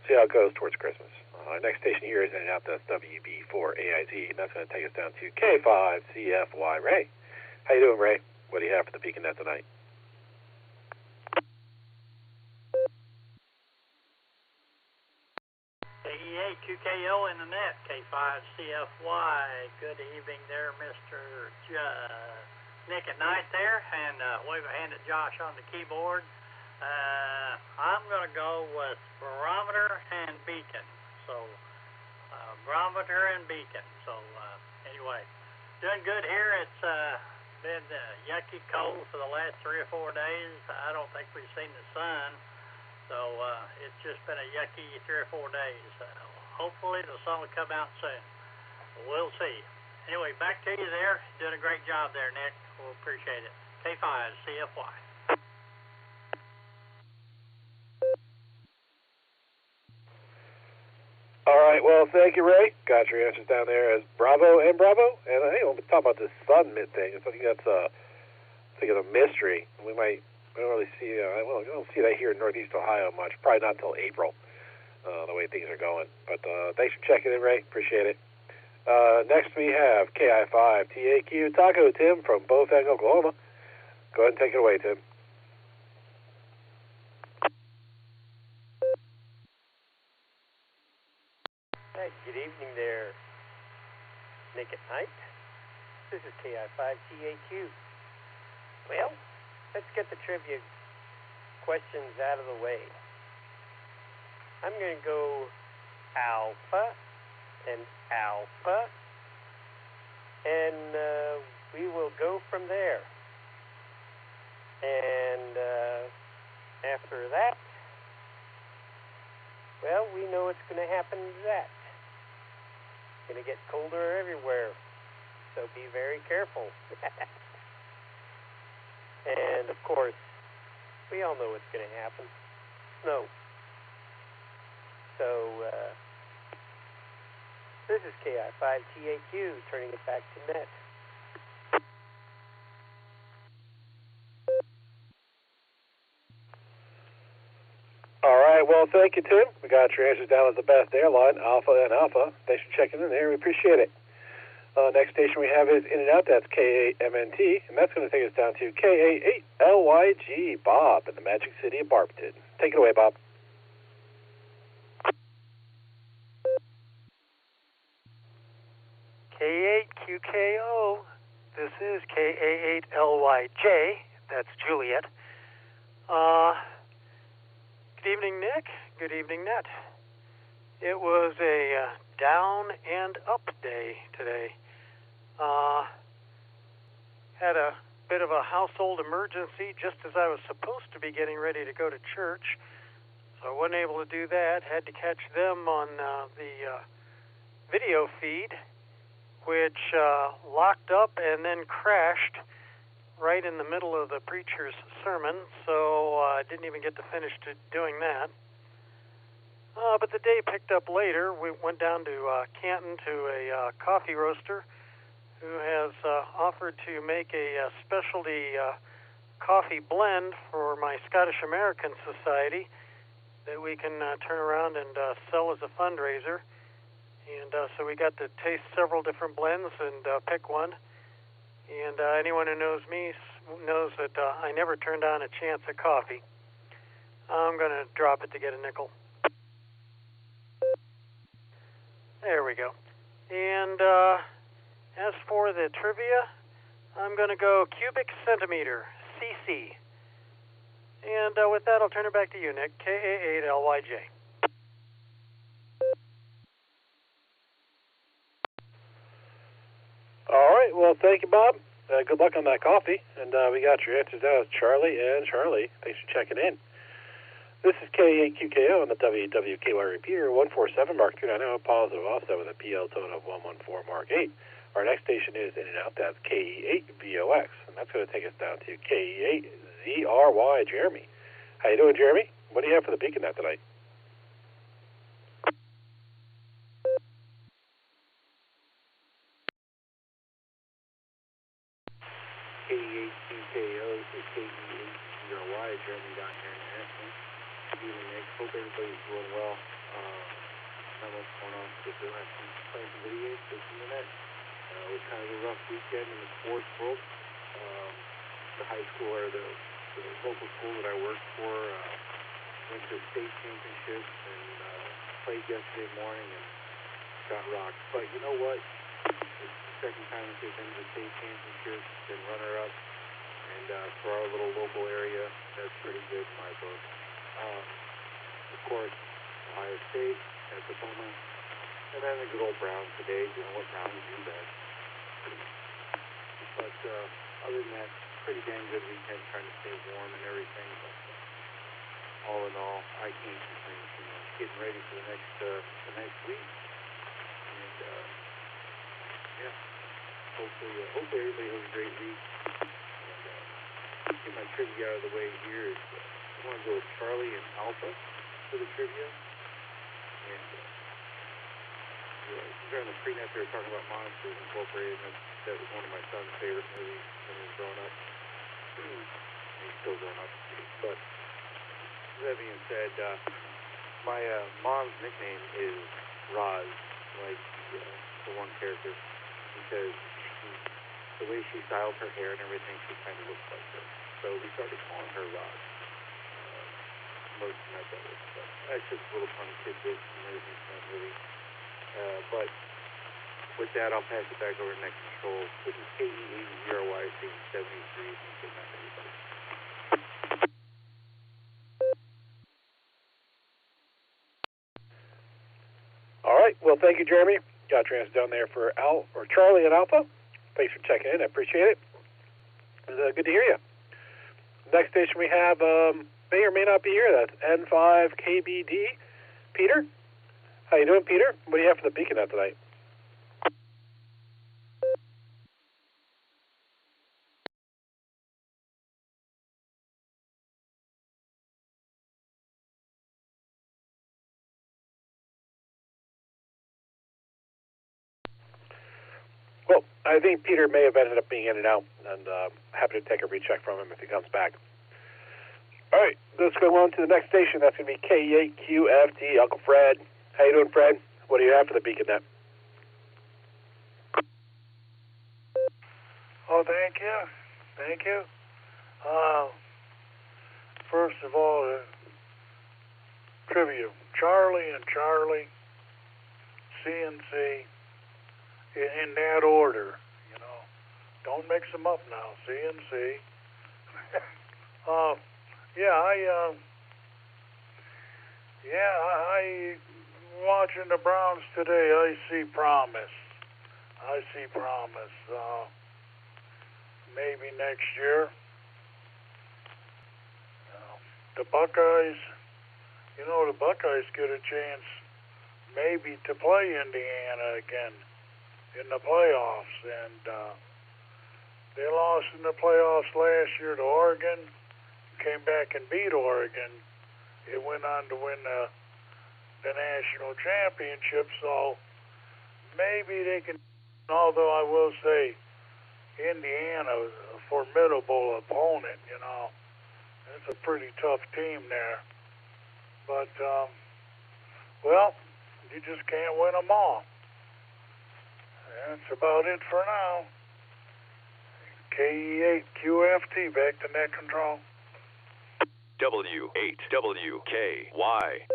See how it goes towards Christmas. Our next station here is in and out. That's WB4AIZ, and that's going to take us down to K5CFY. Ray, how you doing, Ray? What do you have for the Beacon Net tonight? QKO in the net, K5CFY. Good evening there, Mr. Nick at Nite there, and wave a hand at Josh on the keyboard. I'm going to go with barometer and beacon. So, barometer and beacon. So, anyway, doing good here. It's been yucky cold for the last 3 or 4 days. I don't think we've seen the sun. So, it's just been a yucky 3 or 4 days. Hopefully the sun will come out soon. We'll see. Anyway, back to you there. Doing a great job there, Nick. We'll appreciate it. K5CFY. All right, well, thank you, Ray. Got your answers down there as Bravo and Bravo. And hey, we'll talk about this sun mid thing. I think that's a mystery. We don't really see, we don't see that here in Northeast Ohio much. Probably not until April, the way things are going. But thanks for checking in, Ray. Appreciate it. Next we have KI5TAQ Taco Tim from Bothang, Oklahoma. Go ahead and take it away, Tim. Hey, good evening there, Nick at Nite. This is KI5TAQ. Well, let's get the trivia questions out of the way. I'm going to go alpha, and we will go from there. And after that, well, we know what's going to happen to that. It's going to get colder everywhere, so be very careful. And, of course, we all know what's going to happen. Snow. So, this is KI5TAQ, turning it back to net. All right, well, thank you, Tim. We got your answers down as the best airline, Alpha and Alpha. Thanks for checking in there. We appreciate it. Next station we have is In and Out. That's KAMNT, and that's going to take us down to KA8LYG, Bob, in the Magic City of Barberton. Take it away, Bob. K8QKO. This is KA8LYJ. That's Juliet. Good evening, Nick. Good evening, Net. It was a down and up day today. Had a bit of a household emergency just as I was supposed to be getting ready to go to church, so I wasn't able to do that. Had to catch them on the video feed, which locked up and then crashed right in the middle of the preacher's sermon, so I didn't even get to finish doing that. But the day picked up later. We went down to Canton to a coffee roaster who has offered to make a specialty coffee blend for my Scottish American Society that we can turn around and sell as a fundraiser. And so we got to taste several different blends and pick one. And anyone who knows me knows that I never turn down a chance at coffee. I'm going to drop it to get a nickel. There we go. And as for the trivia, I'm going to go cubic centimeter, CC. And with that, I'll turn it back to you, Nick, KA8LYJ. All right. Well, thank you, Bob. Good luck on that coffee. And we got your answers out, Charlie and Charlie. Thanks for checking in. This is KA8QKO on the WWKY repeater, 147 Mark 390, positive offset with a PL tone of 114 Mark 8. Our next station is in and out. That's KE8VOX, and that's going to take us down to KE8ZRY, Jeremy. How you doing, Jeremy? What do you have for the Beacon Net tonight? KE8QKO to KE8ZRY, Jeremy down here in Ashland. Good evening, Nick. Hope everybody's doing well. Not much going on. Just playing some video games, just the internet. It was kind of a rough weekend in the sports world. The high school or the local school that I worked for went to state championships and played yesterday morning and got rocked. But you know what? It's the second time that they've been to the state championships, been runner-up, and for our little local area, that's pretty good in my book. Of course, Ohio State at the moment, and then the good old Browns today, you know what Browns do best. But other than that, pretty dang good weekend, trying to stay warm and everything. But all in all, I can't complain too much. Getting ready for the next week, and yeah, hopefully everybody has a great week. And get my trivia out of the way here. I want to go with Charlie and Alpha for the trivia, and during the pre-net they were talking about Monsters Incorporated, and that was one of my son's favorite movies when he was growing up. He's still growing up. But that being said, my mom's nickname is Roz, like the one character, because the way she styles her hair and everything, she kind of looks like her. So we started calling her Roz. Most of my brothers. But that's just a little fun tidbit and everything from that movie. But with that, I'll pass it back over to Next Control. This is KE8ZRY, station 73. Good night, everybody. All right. Well, thank you, Jeremy. Got your answer down there for Charlie and Alpha. Thanks for checking in. I appreciate it. Good to hear you. Next station we have may or may not be here. That's N5KBD. Peter? How you doing, Peter? What do you have for the Beacon Net tonight? Well, I think Peter may have ended up being in and out, and happy to take a recheck from him if he comes back. All right, let's go on to the next station. That's going to be K8QFT, Uncle Fred. How you doing, Fred? What do you have for the Beacon Net? Oh, thank you. Thank you. First of all, trivia. Charlie and Charlie, CNC, in that order, you know. Don't mix them up now, CNC. I watching the Browns today, I see promise. Maybe next year. The Buckeyes get a chance maybe to play Indiana again in the playoffs. And they lost in the playoffs last year to Oregon, came back and beat Oregon. It went on to win the national championship, so maybe they can, although I will say Indiana is a formidable opponent, you know. It's a pretty tough team there. But, well, you just can't win them all. That's about it for now. KE8QFT, back to net control. W8WKY.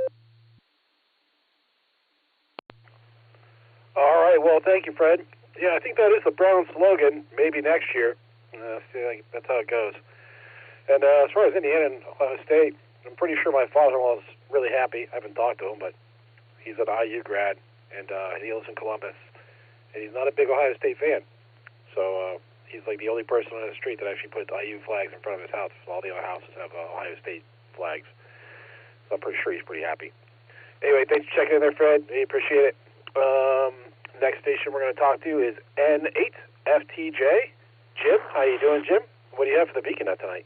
All right, well, thank you, Fred. Yeah, I think that is the Browns slogan, maybe next year. That's how it goes. And as far as Indiana and Ohio State, I'm pretty sure my father-in-law is really happy. I haven't talked to him, but he's an IU grad, and he lives in Columbus. And he's not a big Ohio State fan. So he's like the only person on the street that actually puts IU flags in front of his house. All the other houses have Ohio State flags. So I'm pretty sure he's pretty happy. Anyway, thanks for checking in there, Fred. We appreciate it. Next station we're going to talk to is N8FTJ. Jim, how you doing, Jim? What do you have for the Beacon Net tonight?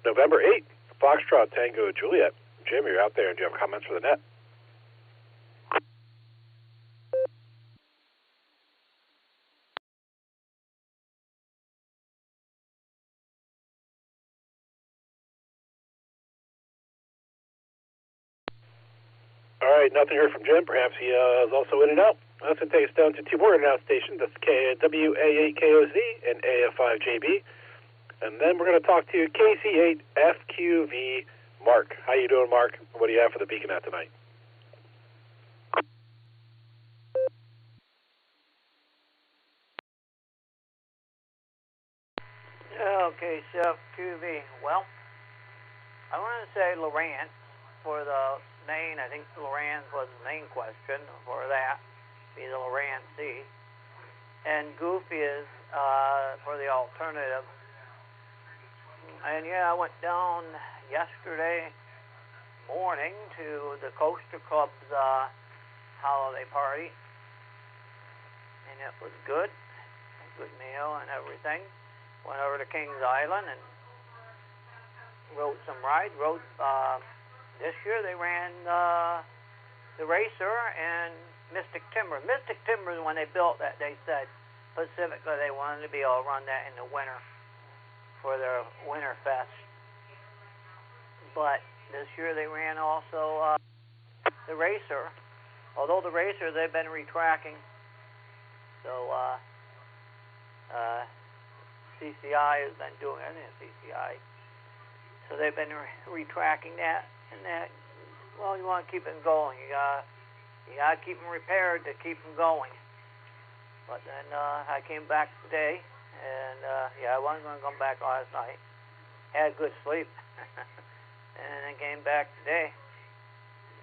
November 8th, Foxtrot Tango Juliet. Jim, you're out there. Do you have comments for the net? All right, nothing heard from Jim. Perhaps he is also in and out. That's going to take us down to two more in and out stations. That's WA8KOZ and AF5JB. And then we're going to talk to KC8FQV Mark. How you doing, Mark? What do you have for the Beacon Net tonight? Okay, Chef QV. Well, I want to say Lorraine for the main. I think Lorraine was the main question for that. Be the Lorraine C. And Goofy is for the alternative. And yeah, I went down yesterday morning to the Coaster Club's holiday party, and it was good. A good meal and everything. Went over to Kings Island and rode some rides. This year they ran the Racer and Mystic Timber. Mystic Timber, when they built that, they said specifically they wanted to be able to run that in the winter for their Winter Fest. But this year they ran also the Racer. Although the Racer, they've been retracking. So CCI has been doing it, CCI. So they've been retracking that, and that. Well, you want to keep it going. You gotta keep them repaired to keep them going. But then I came back today, and I wasn't going to come back last night. Had good sleep, and then came back today.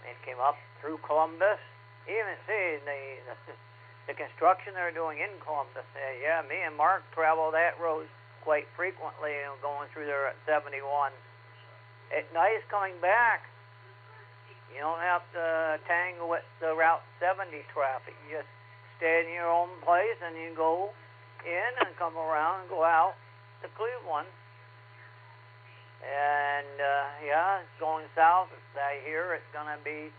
And came up through Columbus. Even see the construction they're doing in Columbus. Yeah, me and Mark travel that road quite frequently, going through there at 71. It's nice coming back. You don't have to tangle with the Route 70 traffic. You just stay in your own place, and you go in and come around and go out to Cleveland. And going south, I hear it's going to be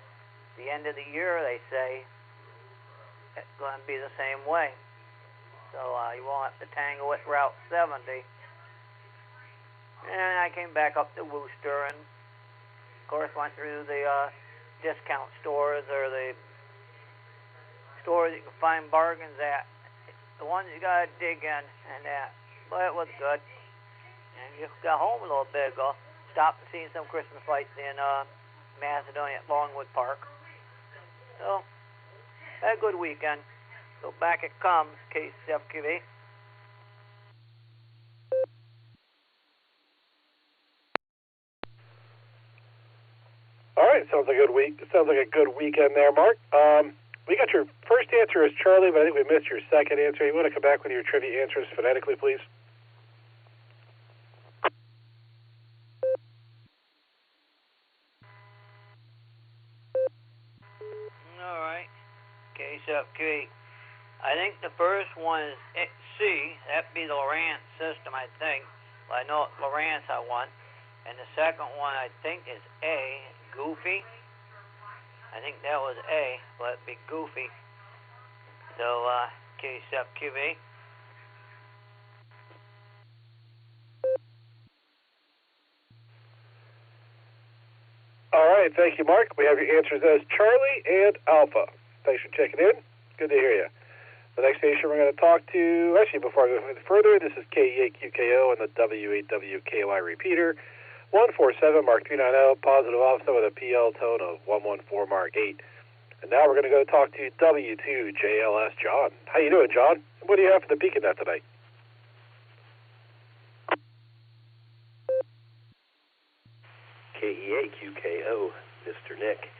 the end of the year, they say. It's going to be the same way. So you won't have to tangle with Route 70. And I came back up to Worcester and, of course, went through the discount stores or the stores you can find bargains at. The ones you got to dig in and that. But it was good. And just got home a little bit ago. Stopped and seen some Christmas lights in Macedonia at Longwood Park. So, had a good weekend. So back it comes, KCFQV. All right, sounds like a good week. Sounds like a good weekend there, Mark. We got your first answer as Charlie, but I think we missed your second answer. You want to come back with your trivia answers phonetically, please? All right. Case up, Kate. I think the first one is C. That'd be the Lowrance system, I think. Well, I know Lowrance I want. And the second one, I think, is A. Goofy. I think that was A, but it'd be Goofy. So, case up, QB. All right, thank you, Mark. We have your answers as Charlie and Alpha. Thanks for checking in. Good to hear you. The next station we're going to talk to, actually, before I go further, this is KEAQKO and the W8WKY repeater. 147 Mark 390, positive offset with a PL tone of 114 Mark 8. And now we're going to go talk to W2JLS John. How you doing, John? What do you have for the Beacon Net tonight? KEAQKO, Mr. Nick.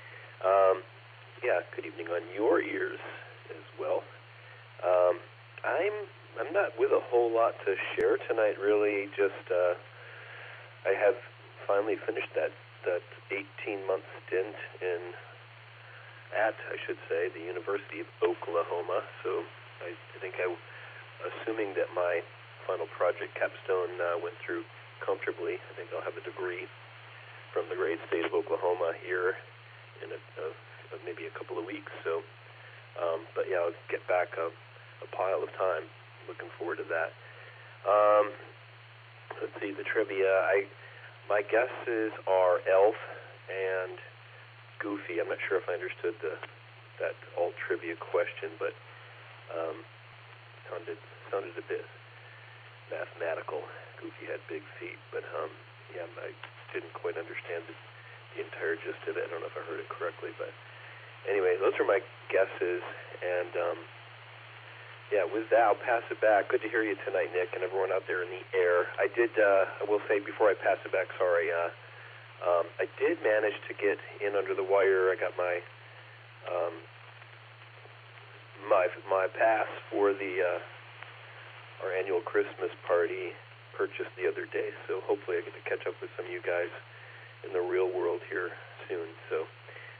Yeah, good evening on your ears as well. I'm not with a whole lot to share tonight, really. Just I have finally finished that 18-month stint at the University of Oklahoma. So I think assuming that my final project capstone went through comfortably, I think I'll have a degree from the great state of Oklahoma here in maybe a couple of weeks. So, but yeah, I'll get back a pile of time. Looking forward to that. Let's see, the trivia. My guesses are Elf and Goofy. I'm not sure if I understood that alt trivia question, but sounded a bit mathematical. Goofy had big feet, but yeah, I didn't quite understand the entire gist of it. I don't know if I heard it correctly, but anyway, those are my guesses. And yeah, with that, I'll pass it back. Good to hear you tonight, Nick, and everyone out there in the air. I will say before I pass it back, sorry, I did manage to get in under the wire. I got my my pass for our annual Christmas party purchased the other day, so hopefully I get to catch up with some of you guys in the real world here soon. So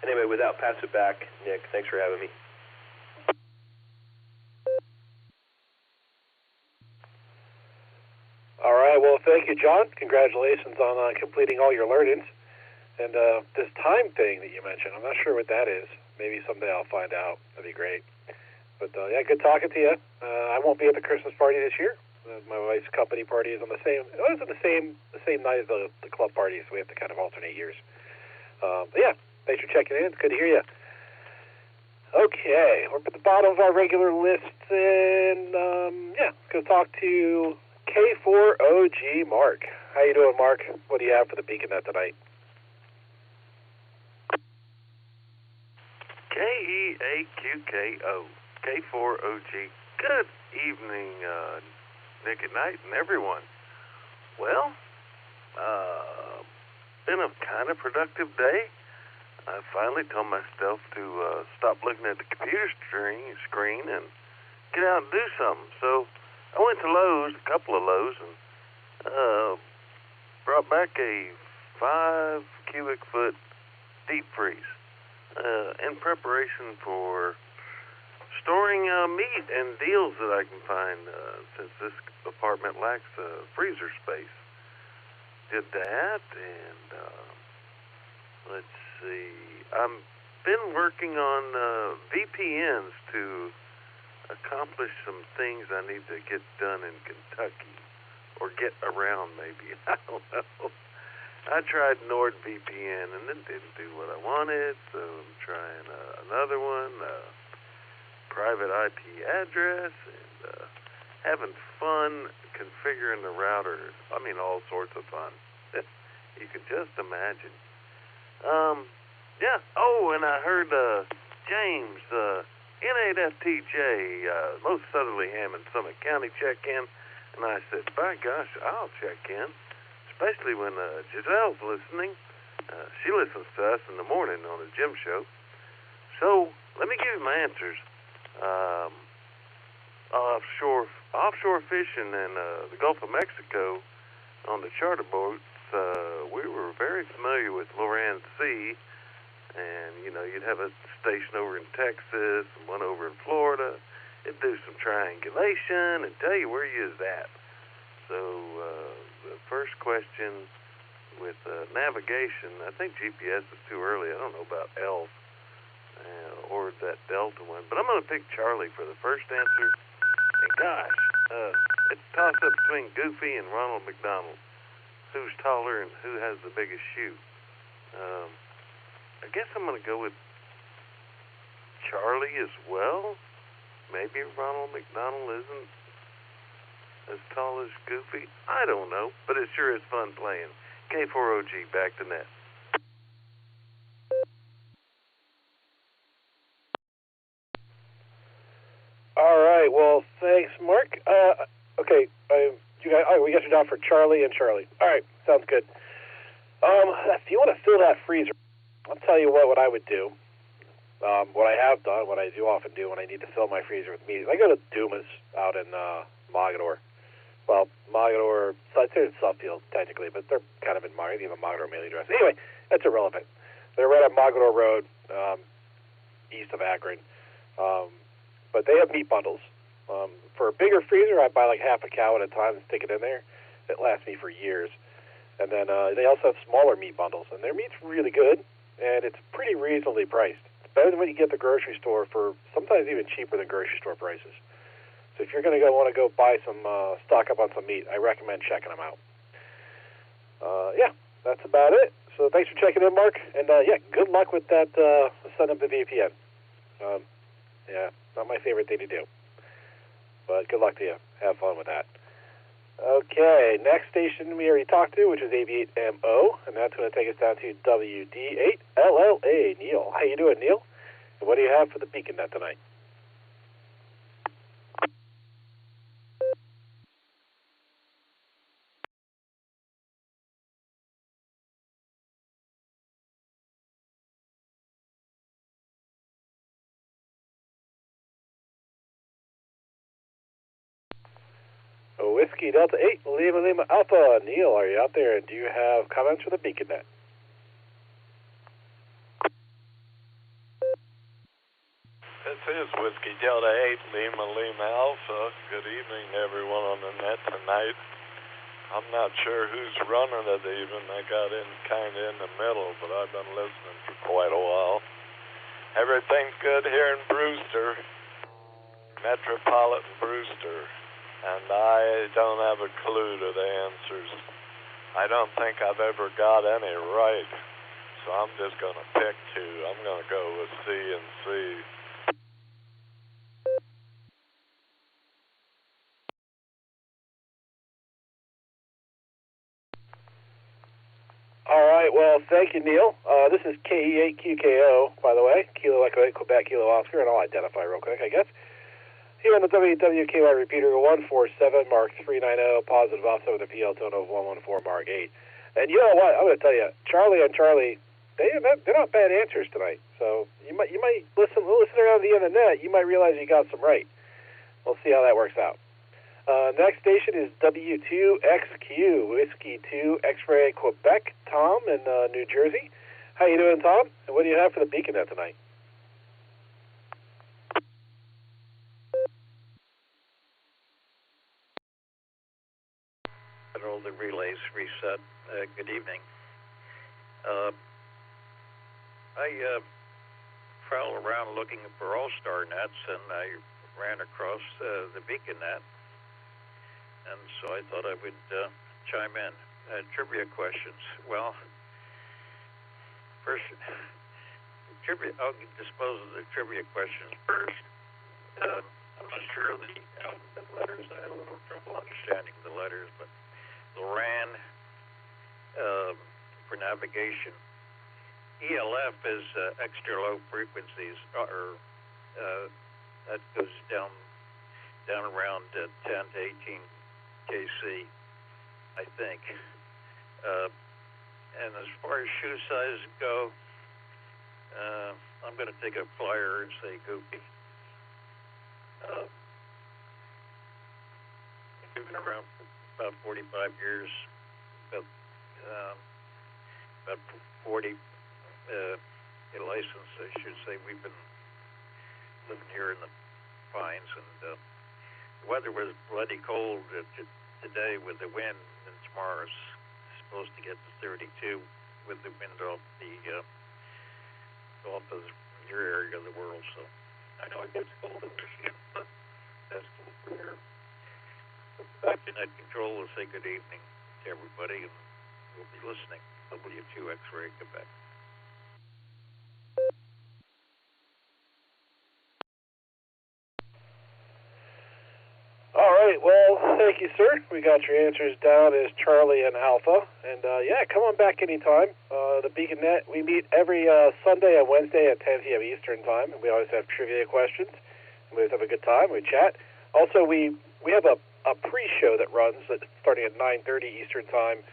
anyway, without pass it back, Nick, thanks for having me. All right, well, thank you, John. Congratulations on completing all your learnings. And this time thing that you mentioned, I'm not sure what that is. Maybe someday I'll find out. That'd be great. But yeah, good talking to you. I won't be at the Christmas party this year. My wife's company party is on the same night as the club party, so we have to kind of alternate years. But yeah, thanks for checking in. It's good to hear you. Okay, we're at the bottom of our regular list, and yeah, let's go talk to K4OG Mark. How you doing, Mark? What do you have for the Beacon Net tonight? KEAQKO, K4OG. Good evening, Nick at Night and everyone. Well, been a kind of productive day. I finally told myself to stop looking at the computer screen and get out and do something. So I went to Lowe's, a couple of Lowe's, and brought back a 5 cubic foot deep freeze in preparation for storing meat and deals that I can find since this apartment lacks freezer space. Did that, and let's see. I've been working on VPNs to accomplish some things I need to get done in Kentucky, or get around maybe. I don't know. I tried NordVPN and it didn't do what I wanted, so I'm trying another one, private IP address, and having fun configuring the router. I mean, all sorts of fun. You can just imagine. Yeah. Oh, and I heard James, N8FTJ, most southerly Hammond, Summit County, check in, and I said, by gosh, I'll check in, especially when Giselle's listening. She listens to us in the morning on the gym show. So let me give you my answers. Offshore fishing in the Gulf of Mexico on the charter boats, we were very familiar with Lowrance C, And, you know, you'd have a station over in Texas and one over in Florida. It'd do some triangulation and tell you where you is at. So the first question with navigation, I think GPS is too early. I don't know about ELF or that Delta one. But I'm going to pick Charlie for the first answer. And gosh, it's a toss-up between Goofy and Ronald McDonald. Who's taller and who has the biggest shoe? I guess I'm going to go with Charlie as well. Maybe Ronald McDonald isn't as tall as Goofy. I don't know, but it sure is fun playing. K4OG, back to net. All right. Well, thanks, Mark. Okay. We got you down for Charlie and Charlie. All right. Sounds good. If you want to fill that freezer, I'll tell you what I would do. What I have done, what I do often do when I need to fill my freezer with meat, I go to Dumas out in Mogador. Well, Mogador, so I'd say it's Suffield technically, but they're kind of in Mogador. They have a Mogador mailing address. Anyway, that's irrelevant. They're right on Mogador Road, east of Akron. But they have meat bundles. For a bigger freezer, I buy like half a cow at a time and stick it in there. It lasts me for years. And then they also have smaller meat bundles, and their meat's really good, and it's pretty reasonably priced. It's better than what you get at the grocery store for sometimes even cheaper than grocery store prices. So if you're going to want to go buy some, stock up on some meat, I recommend checking them out. Yeah, that's about it. So thanks for checking in, Mark. And yeah, good luck with that setting up the VPN. Yeah, not my favorite thing to do. But good luck to you. Have fun with that. Okay, next station we already talked to, which is 88MO, and that's going to take us down to WD8LLA. Neil, how you doing, Neil? And what do you have for the Beacon Net tonight? Whiskey Delta 8, Lima Alpha. Neil, are you out there? And do you have comments for the Beacon Net? This is Whiskey Delta 8, Lima Alpha. Good evening to everyone on the net tonight. I'm not sure who's running it even. I got in kind of in the middle, but I've been listening for quite a while. Everything's good here in Brewster, Metropolitan Brewster. And I don't have a clue to the answers. I don't think I've ever got any right. So I'm just going to pick two. I'm going to go with C and C. All right, well, thank you, Neil. This is KE8QKO, by the way. Kilo Echo 8, Quebec, Kilo Oscar, and I'll identify real quick, I guess. Here on the WWKY repeater 147, Mark 390, positive offset with a PL tone of 114, Mark 8. And you know what? I'm going to tell you, Charlie and Charlie, they're not bad answers tonight. So you might listen around the internet. You might realize you got some right. We'll see how that works out. Next station is W2XQ, Whiskey 2 X-Ray Quebec. Tom in New Jersey. How you doing, Tom? And what do you have for the Beacon Net tonight? All the relays reset. Good evening. I prowled around looking for Allstar nets, and I ran across the Beacon Net, and so I thought I would chime in. Trivia questions. Well, first, I'll dispose of the trivia questions first. I'm not sure of the alphabet letters. I had a little trouble understanding the letters, but LORAN for navigation. ELF is extra low frequencies, or that goes down around 10 to 18 kc, I think. And as far as shoe size go, I'm going to take a flyer and say Goopy. I've been around for about 45 years, about 40 a license, I should say. We've been living here in the pines, and the weather was bloody cold today with the wind, and tomorrow's supposed to get to 32 with the wind off of your area of the world. So I know it gets cold in Michigan, but that's cool for here. Back to Net Control, we'll say good evening to everybody, and we'll be listening. W2 X-Ray Quebec. All right, well, thank you, sir. We got your answers down as Charlie and Alpha. And, yeah, come on back anytime. The Beacon Net, we meet every Sunday and Wednesday at 10 p.m. Eastern Time. And we always have trivia questions. And we always have a good time. We chat. Also, we have a pre-show that runs starting at 9:30 Eastern Time.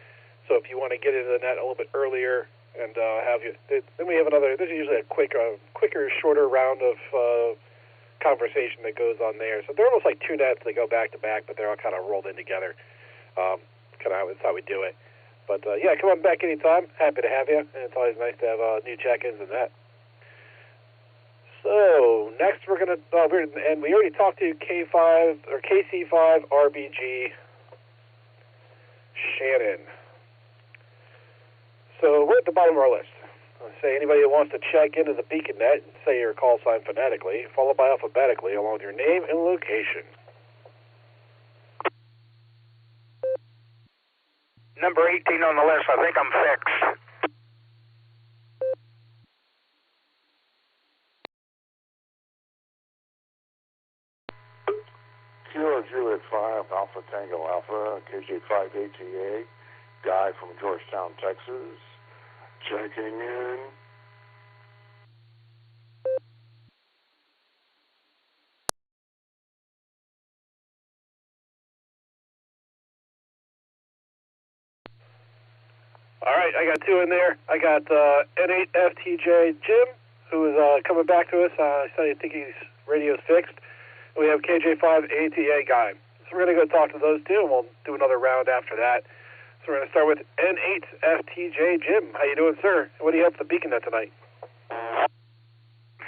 So if you want to get into the net a little bit earlier and then we have there's usually a quicker, shorter round of conversation that goes on there. So they're almost like two nets. They go back to back, but they're all kind of rolled in together. That's how we do it. But yeah, come on back anytime. Happy to have you. And it's always nice to have new check-ins in that. So next we're gonna and we already talked to KC5 RBG Shannon. So we're at the bottom of our list. Say anybody who wants to check into the Beacon Net, say your call sign phonetically, followed by alphabetically, along with your name and location. Number 18 on the list. I think I'm fixed. Kilo Juliet 5, Alpha Tango Alpha, KJ5 ATA, Guy from Georgetown, Texas, checking in. All right, I got two in there. I got N8FTJ Jim, who is coming back to us. I think his radio's fixed. And we have KJ5 ATA Guy. So we're going to go talk to those two, and we'll do another round after that. So we're going to start with N8FTJ Jim. How you doing, sir? What do you have for the Beacon Net tonight?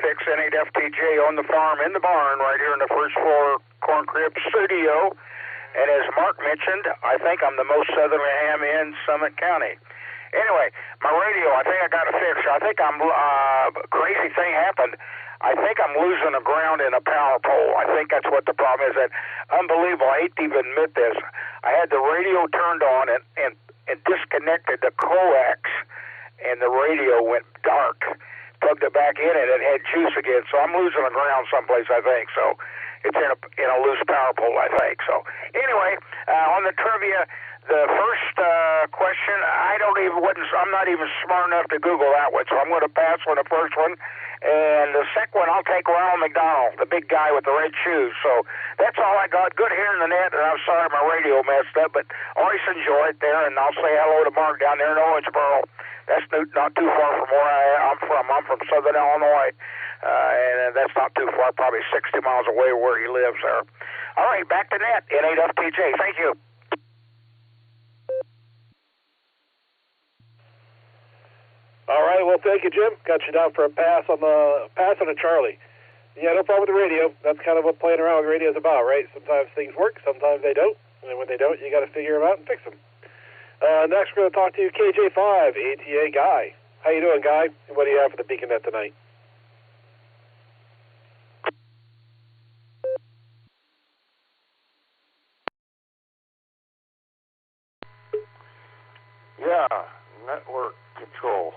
Fix N8FTJ on the farm in the barn right here in the first floor corn crib studio. And as Mark mentioned, I think I'm the most southerly ham in Summit County. Anyway, my radio, I think I got it fixed. I think crazy thing happened. I think I'm losing the ground in a power pole. I think that's what the problem is. That unbelievable. I hate to even admit this. I had the radio turned on and disconnected the coax, and the radio went dark. Plugged it back in, and it had juice again. So I'm losing the ground someplace, I think. So it's in a loose power pole, I think. So anyway, on the trivia, the first question, I'm not even smart enough to Google that one, so I'm going to pass on the first one. And the second one, I'll take Ronald McDonald, the big guy with the red shoes. So that's all I got. Good hearing the net, and I'm sorry my radio messed up, but always enjoy it there, and I'll say hello to Mark down there in Owensboro. That's not too far from where I'm from. I'm from Southern Illinois, and that's not too far, probably 60 miles away where he lives there. All right, back to net, N8FTJ. Thank you. All right, well, thank you, Jim. Got you down for a pass on a Charlie. Yeah, no problem with the radio. That's kind of what playing around with the radio is about, right? Sometimes things work, sometimes they don't, and when they don't, you got to figure them out and fix them. Next, we're going to talk to KJ5 ATA Guy. How you doing, Guy? What do you have for the Beacon Net tonight? Yeah, network control.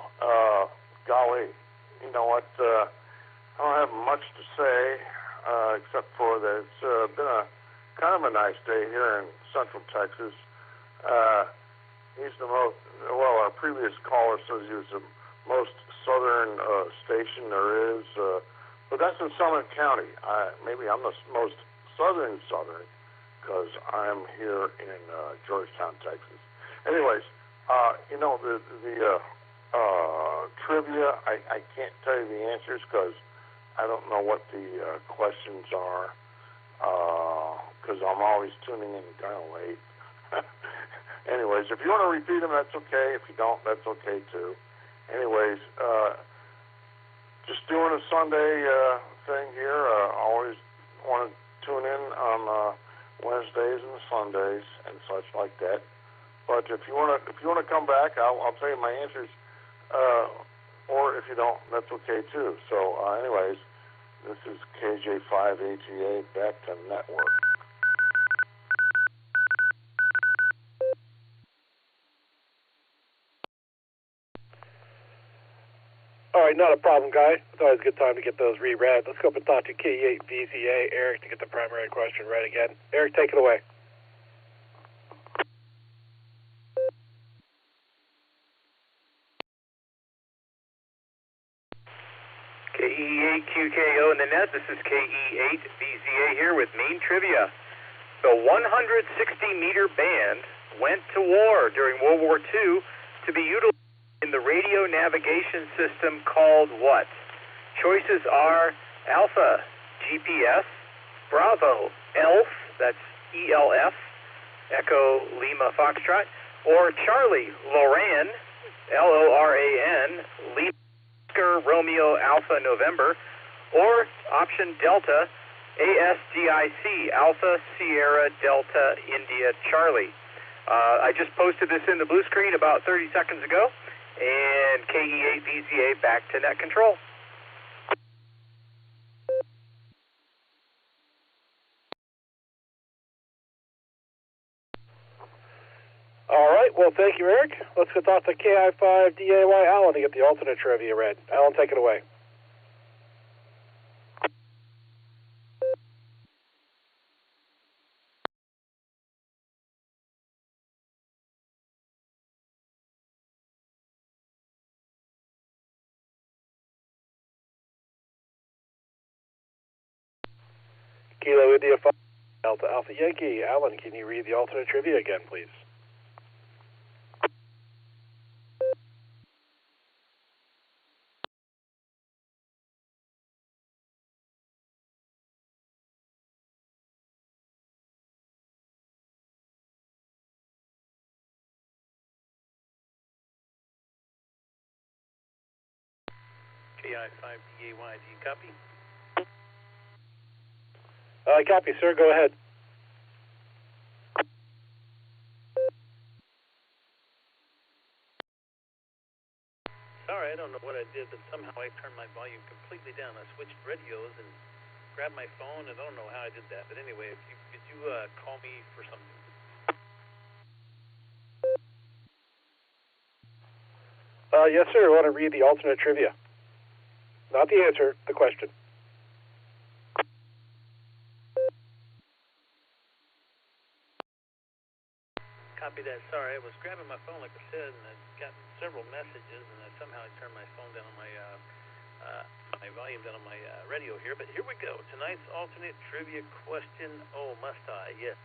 Golly, you know what? I don't have much to say except for that it's been kind of a nice day here in Central Texas. He's the most, our previous caller says he was the most southern station there is, but that's in Summit County. Maybe I'm the most southern because I'm here in Georgetown, Texas. Anyways, the trivia, I can't tell you the answers because I don't know what the questions are because I'm always tuning in kind of late. Anyways, if you want to repeat them, that's okay. If you don't, that's okay too. Anyways, Just doing a Sunday thing here. Always want to tune in on Wednesdays and Sundays and such like that. But if you want to come back, I'll tell you my answers. Or if you don't, that's okay too. So, anyways, this is KJ5ATA back to network. All right, not a problem, Guy. It's always a good time to get those reread. Let's go up and talk to K8VZA, Eric, to get the primary question read again. Eric, take it away. KE8QKO in the net. This is KE8VZA here with main trivia. The 160-meter band went to war during World War II to be utilized in the radio navigation system called what? Choices are Alpha, GPS, Bravo, ELF, that's ELF, Echo Lima Foxtrot, or Charlie, Loran, LORAN, Lima Oscar Romeo Alpha November, or option Delta, ASDIC, Alpha Sierra Delta India Charlie. I just posted this in the blue screen about 30 seconds ago, and KE8VZA back to net control. All right, well, thank you, Eric. Let's go talk to KI5DAY Alan to get the alternate trivia read. Alan, take it away. Kilo India 5, Delta Alpha Yankee. Alan, can you read the alternate trivia again, please? KI5DAY, do you copy? I copy, sir. Go ahead. Sorry, I don't know what I did, but somehow I turned my volume completely down. I switched radios and grabbed my phone, and I don't know how I did that. But anyway, could you call me for something? Yes, sir. I want to read the alternate trivia. Not the answer, the question. Copy that. Sorry, I was grabbing my phone, like I said, and I got several messages, and somehow I turned my phone down on my volume down on my radio here. But here we go. Tonight's alternate trivia question. Oh, must I? Yes.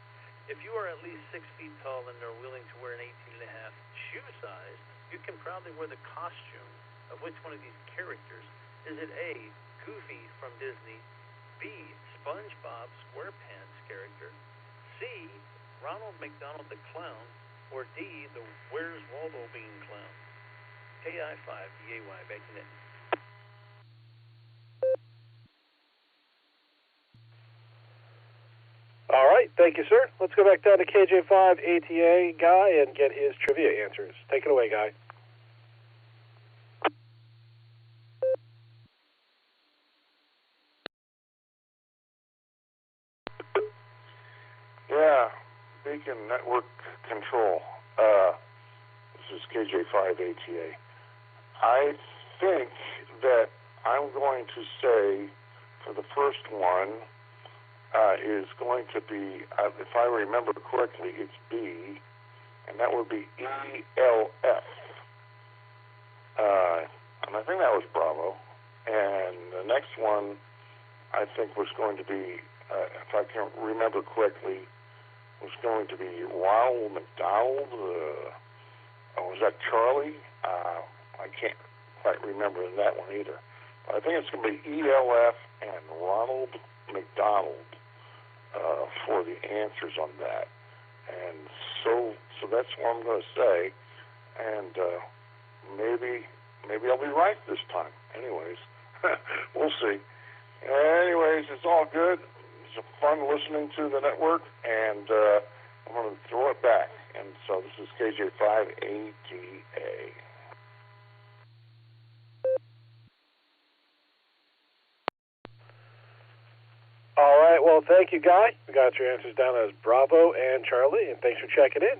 If you are at least 6 feet tall and are willing to wear an 18.5 shoe size, you can proudly wear the costume of which one of these characters? Is it A, Goofy from Disney, B, SpongeBob SquarePants character, C, Ronald McDonald the Clown, or D, the Where's Waldo Bean Clown? KI5DAY, back to net. All right, thank you, sir. Let's go back down to KJ5ATA Guy and get his trivia answers. Take it away, Guy. Yeah, Beacon Network Control. This is KJ5ATA. I think that I'm going to say for the first one is going to be, if I remember correctly, it's B, and that would be ELF. And I think that was Bravo. And the next one, I think, was going to be, if I can remember correctly, was going to be Ronald McDonald. Was that Charlie? I can't quite remember that one either. But I think it's going to be ELF and Ronald McDonald for the answers on that. And so that's what I'm going to say. And maybe I'll be right this time. Anyways, We'll see. Anyways, it's all good. It's fun listening to the network, and I'm going to throw it back. And so this is KJ5ATA. All right, well, thank you, Guy. We got your answers down as Bravo and Charlie, and thanks for checking in.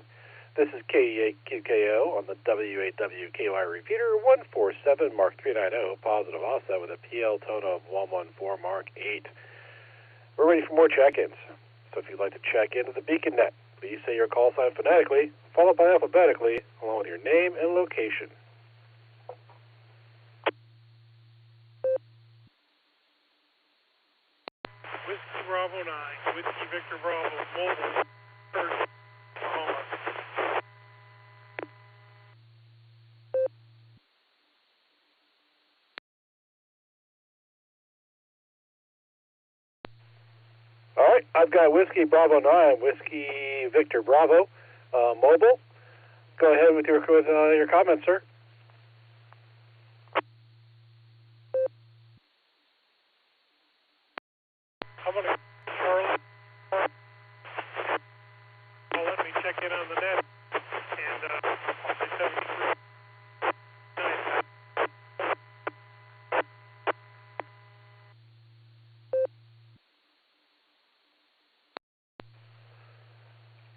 This is KEAQKO on the W8WKY repeater, 147 Mark 390, positive offset with a PL tone of 114 Mark 8. We're ready for more check-ins. So if you'd like to check into the BeaconNet, please say your call sign phonetically, followed by alphabetically, along with your name and location. Whiskey Bravo 9, Whiskey Victor Bravo, Mosley, Oklahoma. All right, I've got Whiskey Bravo 9, Whiskey Victor Bravo, mobile. Go ahead with your comments, sir. I'm going to Charlie. Let me check in on the net. And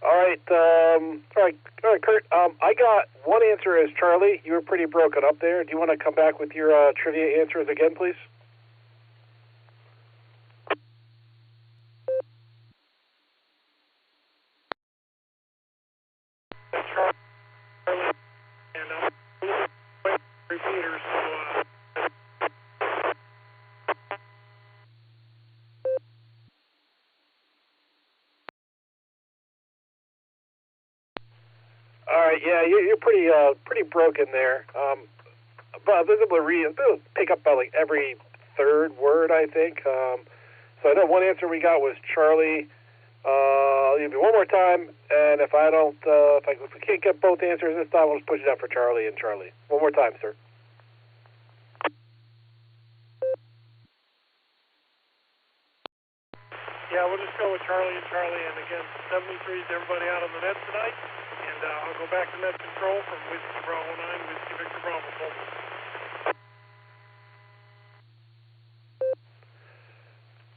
All right, Kurt. I got one answer as Charlie. You were pretty broken up there. Do you want to come back with your trivia answers again, please? repeaters. All right, yeah, you're pretty broken there. But I was able to pick up about like every third word, I think. So I know one answer we got was Charlie. I'll give you one more time, and if we can't get both answers this time, we'll just push it up for Charlie and Charlie. One more time, sir. Yeah, we'll just go with Charlie and Charlie. And again, 73 is everybody out on the net tonight. And I'll go back to net control from Whiskey Bravo 9, Whiskey Victor Bravo.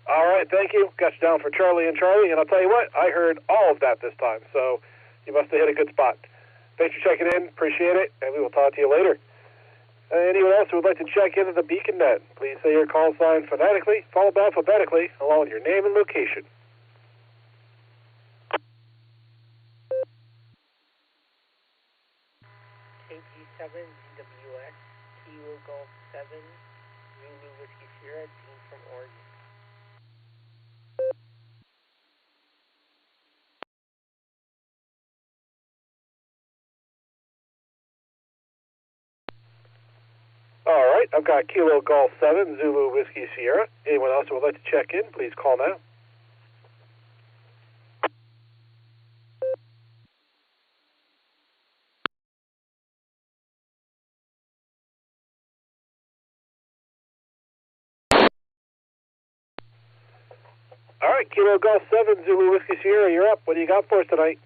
All right, thank you. Got you down for Charlie and Charlie. And I'll tell you what, I heard all of that this time. So you must have hit a good spot. Thanks for checking in. Appreciate it. And we will talk to you later. Anyone else who would like to check into the BeaconNet, please say your call sign phonetically, followed by alphabetically, along with your name and location. KG7 ZWS, Kilo Golf 7, Zulu Whiskey Sierra, Dean from Oregon. All right, I've got Kilo Golf 7, Zulu Whiskey Sierra. Anyone else who would like to check in, please call now. All right, Kilo Golf 7, Zulu Whiskey Sierra, you're up. What do you got for us tonight?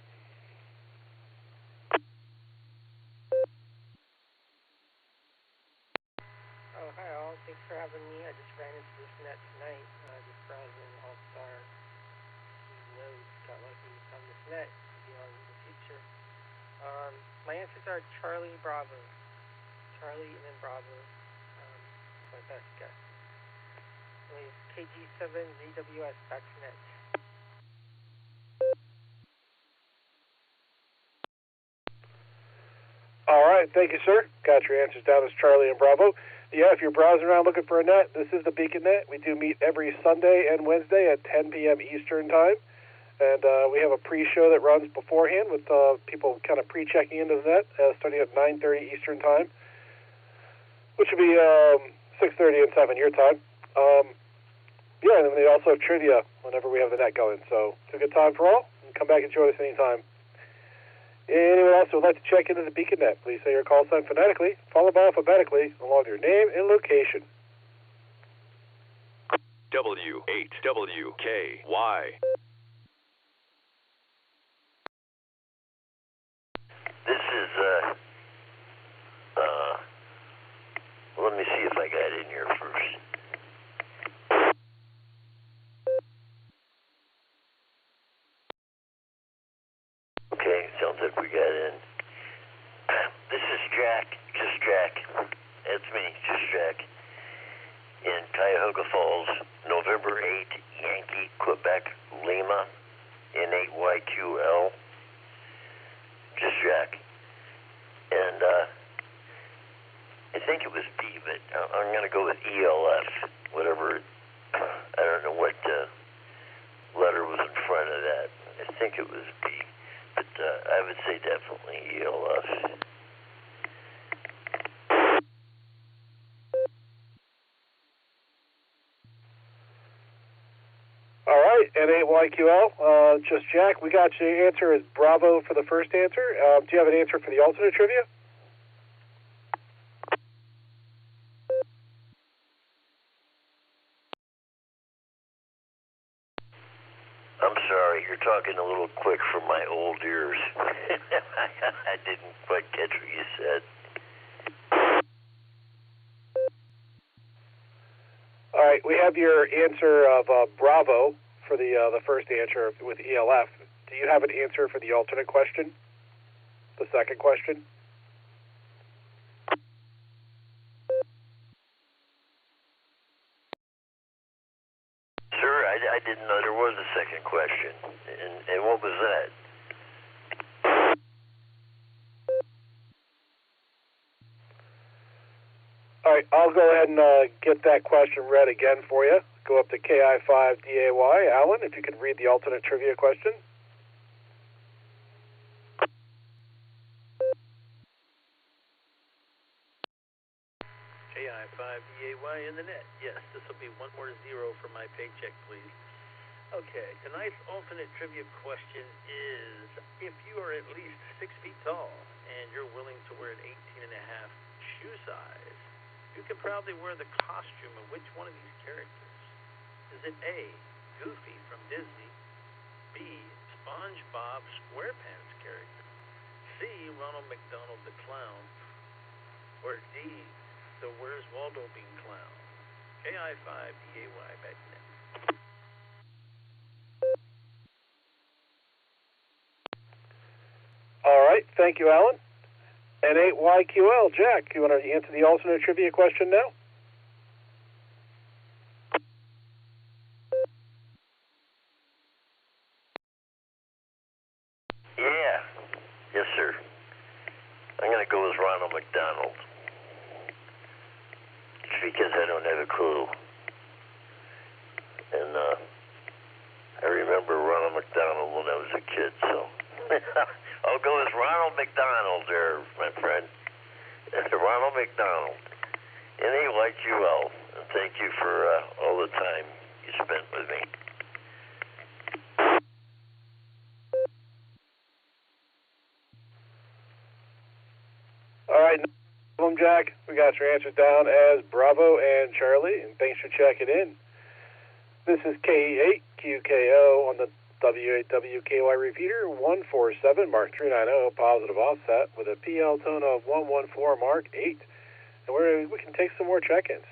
Oh, hi all. Thanks for having me. I just ran into this net tonight. Just browsing Allstar Node. Got lucky on this net. Be on in the future. My answers are Charlie, Bravo. Charlie and then Bravo. My best guess. KG7 ZWS back to net. All right, thank you, sir. Got your answers down as Charlie and Bravo. Yeah, if you're browsing around looking for a net, this is the BeaconNet. We do meet every Sunday and Wednesday at 10 p.m. Eastern Time. And we have a pre-show that runs beforehand with people kind of pre-checking into the net, starting at 9:30 Eastern Time, which would be 6:30 and 7 your time. Yeah, and then they also have trivia whenever we have the net going. So it's a good time for all. And come back and join us anytime. Anyone else who would like to check into the BeaconNet, please say your call sign phonetically, followed by alphabetically, along with your name and location. W8WKY. This is, let me see if I got in here first. Okay, sounds like we got in. This is Jack, just Jack. That's me, just Jack. In Cuyahoga Falls, November 8, Yankee, Quebec, Lima, N8YQL. Just Jack. And, I think it was B, but I'm going to go with ELF, whatever. I don't know what letter was in front of that. I think it was B, but I would say definitely ELF. All right, N8YQL, just Jack. We got your answer as Bravo for the first answer. Do you have an answer for the alternate trivia? I'm sorry, you're talking a little quick for my old ears. I didn't quite catch what you said. All right, we have your answer of Bravo for the first answer with ELF. Do you have an answer for the alternate question? The second question? Sir, I didn't know there was a second question. And what was that? All right, I'll go ahead and get that question read again for you. Go up to KI5DAY. Alan, if you could read the alternate trivia question. KI5DAY in the net. Yes, this will be one more zero for my paycheck, please. Okay, tonight's alternate trivia question is, if you are at least 6 feet tall and you're willing to wear an 18.5 shoe size, you can probably wear the costume of which one of these characters? Is it A, Goofy from Disney, B, SpongeBob SquarePants character, C, Ronald McDonald the Clown, or D, the Where's Waldo Bean Clown? KI5DAY back then. All right, thank you, Alan. N8YQL, Jack, you want to answer the alternate trivia question now? Yeah. Yes, sir. I'm going to go with Ronald McDonald. Just because I don't have a clue. And I remember Ronald McDonald when I was a kid, so I'll go with Ronald McDonald there, my friend. Ronald McDonald. N8YQL. And thank you for all the time you spent with me. All right, no problem, Jack. We got your answers down as Bravo and Charlie, and thanks for checking in. This is K8QKO on the W8WKY repeater, 147, Mark 390, positive offset, with a PL tone of 114, Mark 8. And we can take some more check-ins.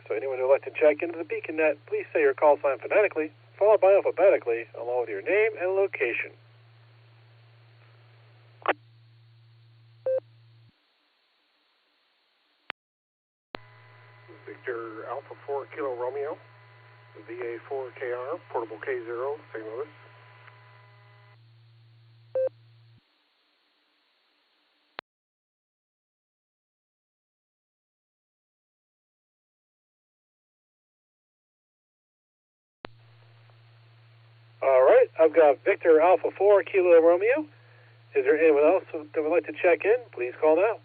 So anyone who would like to check into the Beacon Net, please say your call sign phonetically, followed by alphabetically, along with your name and location. Victor Alpha 4 Kilo Romeo, VA4KR, portable K0, St. Louis. All right, I've got Victor Alpha 4 Kilo Romeo. Is there anyone else that would like to check in? Please call now.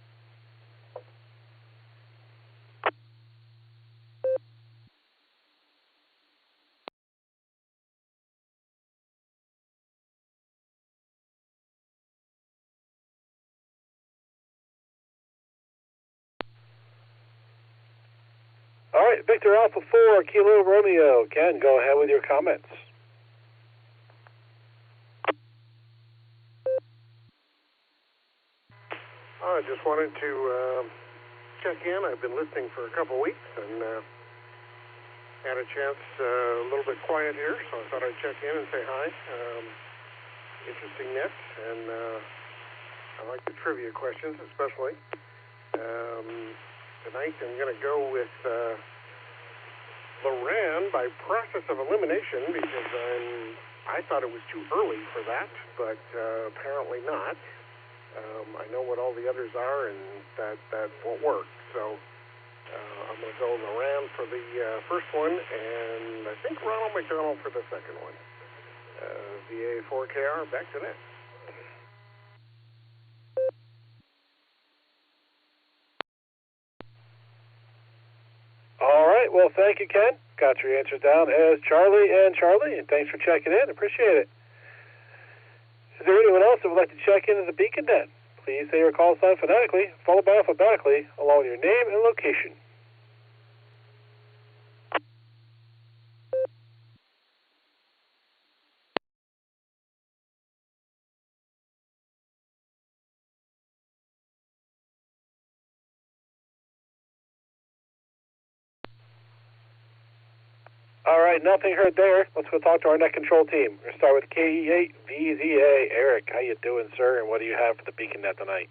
All right, Victor Alpha 4, Kilo Romeo. Ken, go ahead with your comments. I just wanted to check in. I've been listening for a couple weeks and had a chance a little bit quiet here, so I thought I'd check in and say hi. Interesting net, and I like the trivia questions especially. Tonight I'm going to go with Loran by process of elimination because I thought it was too early for that, but apparently not. I know what all the others are, and that won't work. So I'm going to go Loran for the first one, and I think Ronald McDonald for the second one. VA4KR, back to net. All right, well, thank you, Ken. Got your answers down as Charlie, and thanks for checking in. Appreciate it. Is there anyone else that would like to check in as a Beacon Net? Please say your call sign phonetically, followed by alphabetically, along with your name and location. All right, nothing heard there. Let's go talk to our net control team. We're going to start with KE8VZA. Eric, how you doing, sir, and what do you have for the Beacon Net tonight?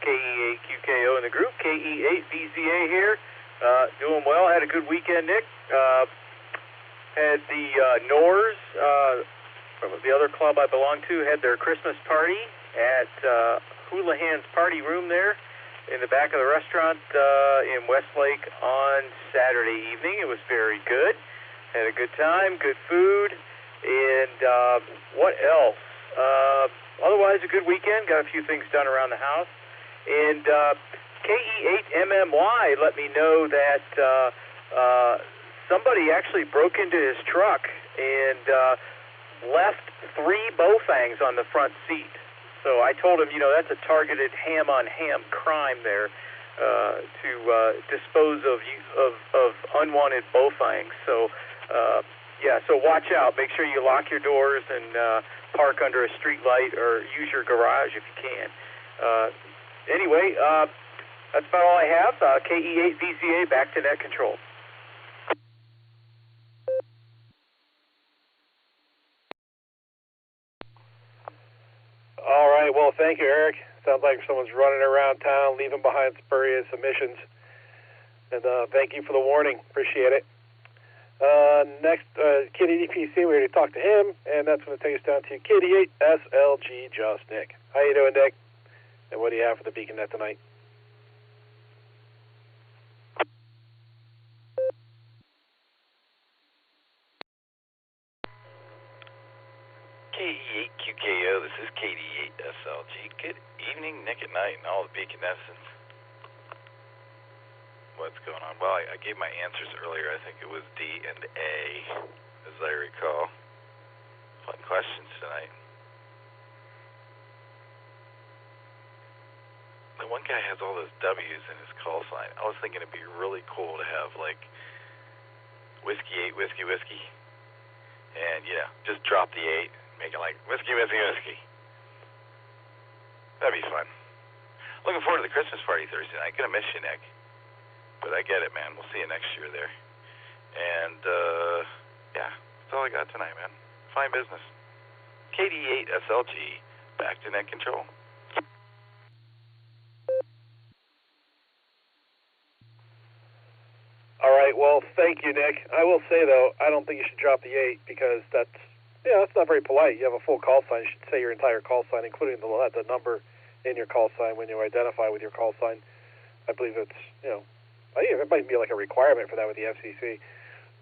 KE8QKO in the group. KE8VZA here. Doing well. Had a good weekend, Nick. Had the Noors, the other club I belong to, had their Christmas party at Houlihan's Party Room there in the back of the restaurant in Westlake on Saturday evening. It was very good. Had a good time, good food, and what else? Otherwise, a good weekend. Got a few things done around the house. And KE8MMY let me know that somebody actually broke into his truck and left 3 Bofangs on the front seat. So I told him, that's a targeted ham-on-ham crime there to dispose of unwanted Bofangs. So, so watch out. Make sure you lock your doors and park under a street light or use your garage if you can. Anyway, that's about all I have. KE8VZA, back to net control. All right, well, thank you, Eric. Sounds like someone's running around town, leaving behind spurious emissions. And thank you for the warning. Appreciate it. Next, KD-DPC, we already talked to him, and that's going to take us down to KD8SLG, just Nick. How you doing, Nick? And what do you have for the Beacon Net tonight? KE8QKO, this is KD8SLG. Good evening, Nick at Night, and all the Beacon Netsons. What's going on? Well, I gave my answers earlier. I think it was D and A, as I recall. Fun questions tonight. The one guy has all those W's in his call sign. I was thinking it'd be really cool to have, like, Whiskey 8, Whiskey, Whiskey. And, just drop the 8, make it like Whiskey, Whiskey, Whiskey. That'd be fun. Looking forward to the Christmas party Thursday night. Gonna miss you, Nick. But I get it, man. We'll see you next year there. And, that's all I got tonight, man. Fine business. KD8SLG, back to net control. All right, well, thank you, Nick. I will say, though, I don't think you should drop the 8 because that's not very polite. You have a full call sign. You should say your entire call sign, including the number in your call sign when you identify with your call sign. I believe it's, I think it might be like a requirement for that with the FCC.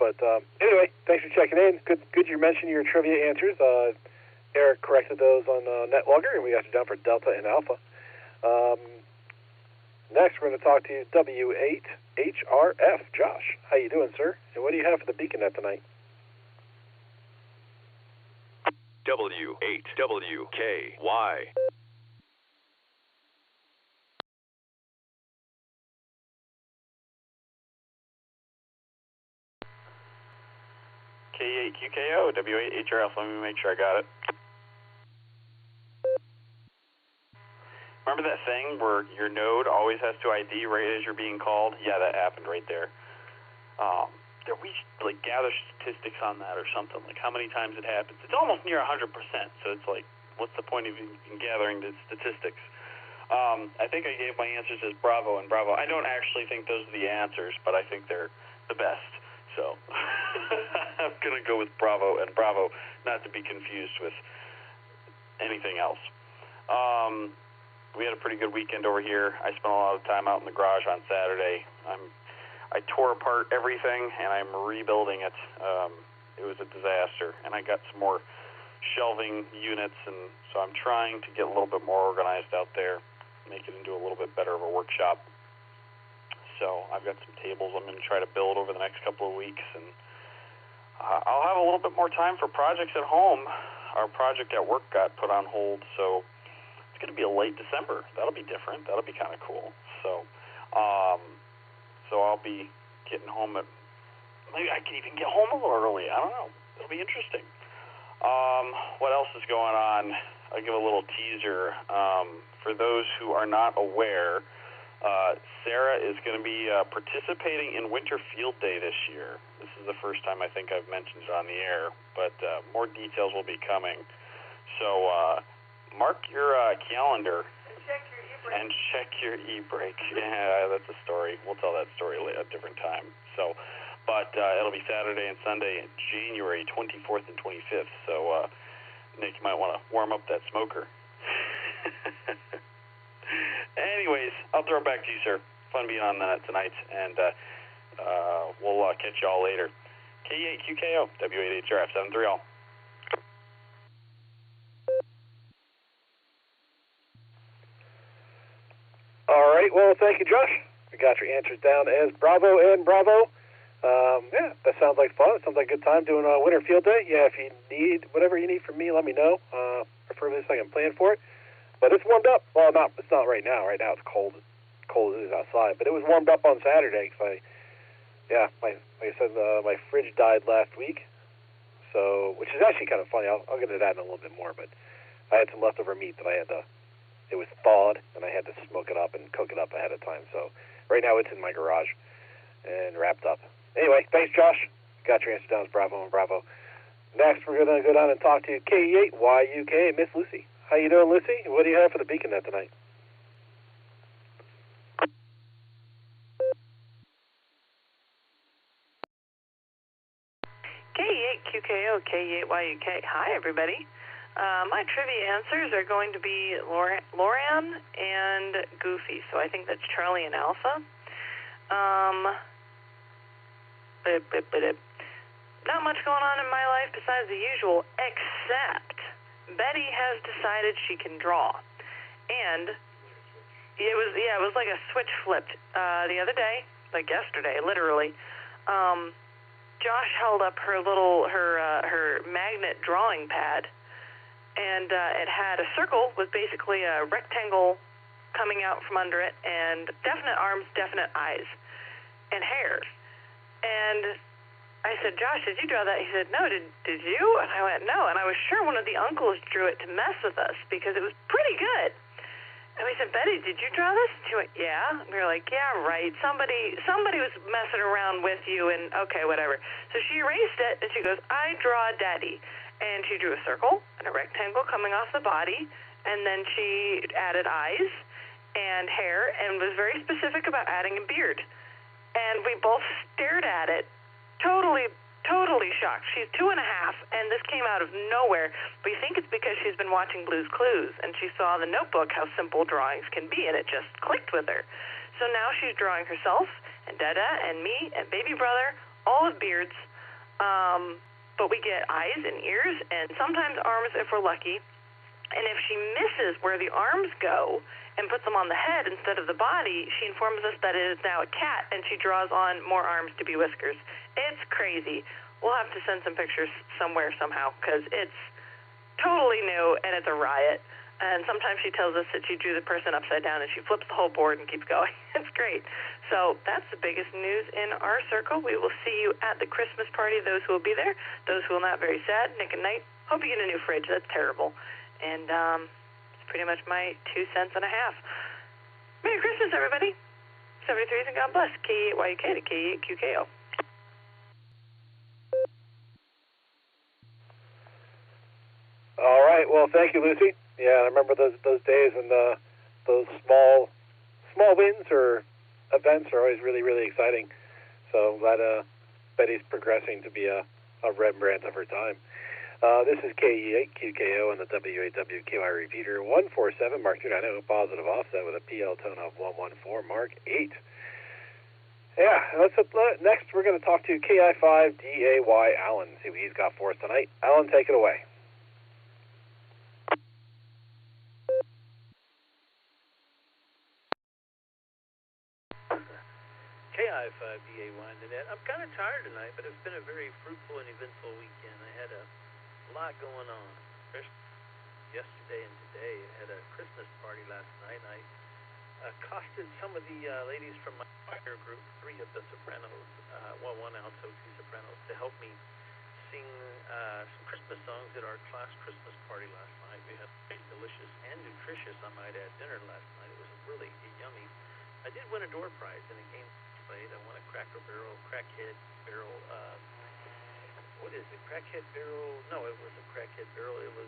But anyway, thanks for checking in. Good you mentioned your trivia answers. Eric corrected those on NetLogger, and we got you down for Delta and Alpha. Next, we're going to talk to you, W8HRF. Josh, how you doing, sir? And what do you have for the Beacon Net tonight? W8WKY. K8QKO, W8HRF. Let me make sure I got it. Remember that thing where your node always has to ID right as you're being called? Yeah, that happened right there. We should gather statistics on that or something, like how many times it happens. It's almost near 100%, so it's like, what's the point of even gathering the statistics? I think I gave my answers as Bravo and Bravo. I don't actually think those are the answers, but I think they're the best. So I'm going to go with Bravo and Bravo, not to be confused with anything else. We had a pretty good weekend over here. I spent a lot of time out in the garage on Saturday. I tore apart everything, and I'm rebuilding it. It was a disaster, and I got some more shelving units, and so I'm trying to get a little bit more organized out there, make it into a little bit better of a workshop. So I've got some tables I'm going to try to build over the next couple of weeks, and I'll have a little bit more time for projects at home. Our project at work got put on hold, so it's going to be a late December. That'll be different. That'll be kind of cool. So I'll be getting home at, maybe I can even get home a little early. I don't know. It'll be interesting. What else is going on? I'll give a little teaser. For those who are not aware, Sarah is going to be participating in Winter Field Day this year. This is the first time I think I've mentioned it on the air, but more details will be coming. So mark your calendar and check your e-brake. Yeah, that's a story. We'll tell that story at a different time. So, but it'll be Saturday and Sunday, January 24th and 25th. So, Nick, you might want to warm up that smoker. Anyways, I'll throw it back to you, sir. Fun being on tonight, and we'll catch y'all later. K8QKO, W8HRF, 73 all. All right, well, thank you, Josh. We got your answers down as Bravo and Bravo. Yeah, that sounds like fun. It sounds like a good time doing a Winter Field Day. Yeah, if you need whatever you need from me, let me know. Preferably so I can plan for it. But it's warmed up. Well, it's not right now. Right now it's cold. Cold as it is outside. But it was warmed up on Saturday. Like I said, my fridge died last week. So, which is actually kind of funny. I'll get into that in a little bit more. But I had some leftover meat that I had to. It was thawed, and I had to smoke it up and cook it up ahead of time. So right now it's in my garage and wrapped up. Anyway, thanks, Josh. Got your answer down as Bravo and Bravo. Next, we're going to go down and talk to K8YUK, Miss Lucy. How you doing, Lucy? What do you have for the Beacon Net tonight? K8QKO, K8YUK. Hi, everybody. My trivia answers are going to be Loran and Goofy, so I think that's Charlie and Alpha. Not much going on in my life besides the usual, except Betty has decided she can draw. And it was like a switch flipped the other day, like yesterday, literally. Josh held up her magnet drawing pad, and it had a circle with basically a rectangle coming out from under it, and definite arms, definite eyes, and hair. And I said, Josh, did you draw that? He said, no, did you? And I went, no. And I was sure one of the uncles drew it to mess with us because it was pretty good. And we said, Betty, did you draw this? And she went, yeah. And we were like, yeah, right. Somebody was messing around with you, and okay, whatever. So she erased it, and she goes, I draw Daddy. And she drew a circle and a rectangle coming off the body, and then she added eyes and hair and was very specific about adding a beard. And we both stared at it, totally shocked. She's 2.5, and this came out of nowhere. We think it's because she's been watching Blue's Clues, and she saw the Notebook how simple drawings can be, and it just clicked with her. So now she's drawing herself and Dada and me and baby brother, all with beards. But we get eyes and ears and sometimes arms if we're lucky. And if she misses where the arms go and puts them on the head instead of the body, she informs us that it is now a cat, and she draws on more arms to be whiskers. It's crazy. We'll have to send some pictures somewhere somehow because it's totally new, and it's a riot. And sometimes she tells us that she drew the person upside down and she flips the whole board and keeps going. It's great. So that's the biggest news in our circle. We will see you at the Christmas party, those who will be there. Those who will not, very sad. Nick and Nite, hope you get a new fridge. That's terrible. And it's pretty much my 2 cents and a half. Merry Christmas, everybody. 73s and God bless. K-8YUK to K-8QKO. All right. Well, thank you, Lucy. Yeah, I remember those days, and those small wins or events are always really, really exciting. So I'm glad Betty's progressing to be a Rembrandt of her time. This is KE8QKO and the WAWQI repeater 147 Mark 290 positive offset with a PL tone of 114 Mark 8. Yeah, next we're going to talk to KI5DAY Alan, see what he's got for us tonight. Alan, take it away. KI5DAY Internet. I'm kind of tired tonight, but it's been a very fruitful and eventful weekend. I had a lot going on. Yesterday and today, I had a Christmas party last night. I accosted some of the ladies from my choir group, 3 of the sopranos, 1 alto, 2 sopranos, to help me sing some Christmas songs at our class Christmas party last night. We had a delicious and nutritious, I might add, dinner last night. It was really yummy. I did win a door prize in a game played. I won a crackhead barrel, what is it, crackhead barrel? No, it wasn't crackhead barrel. It was,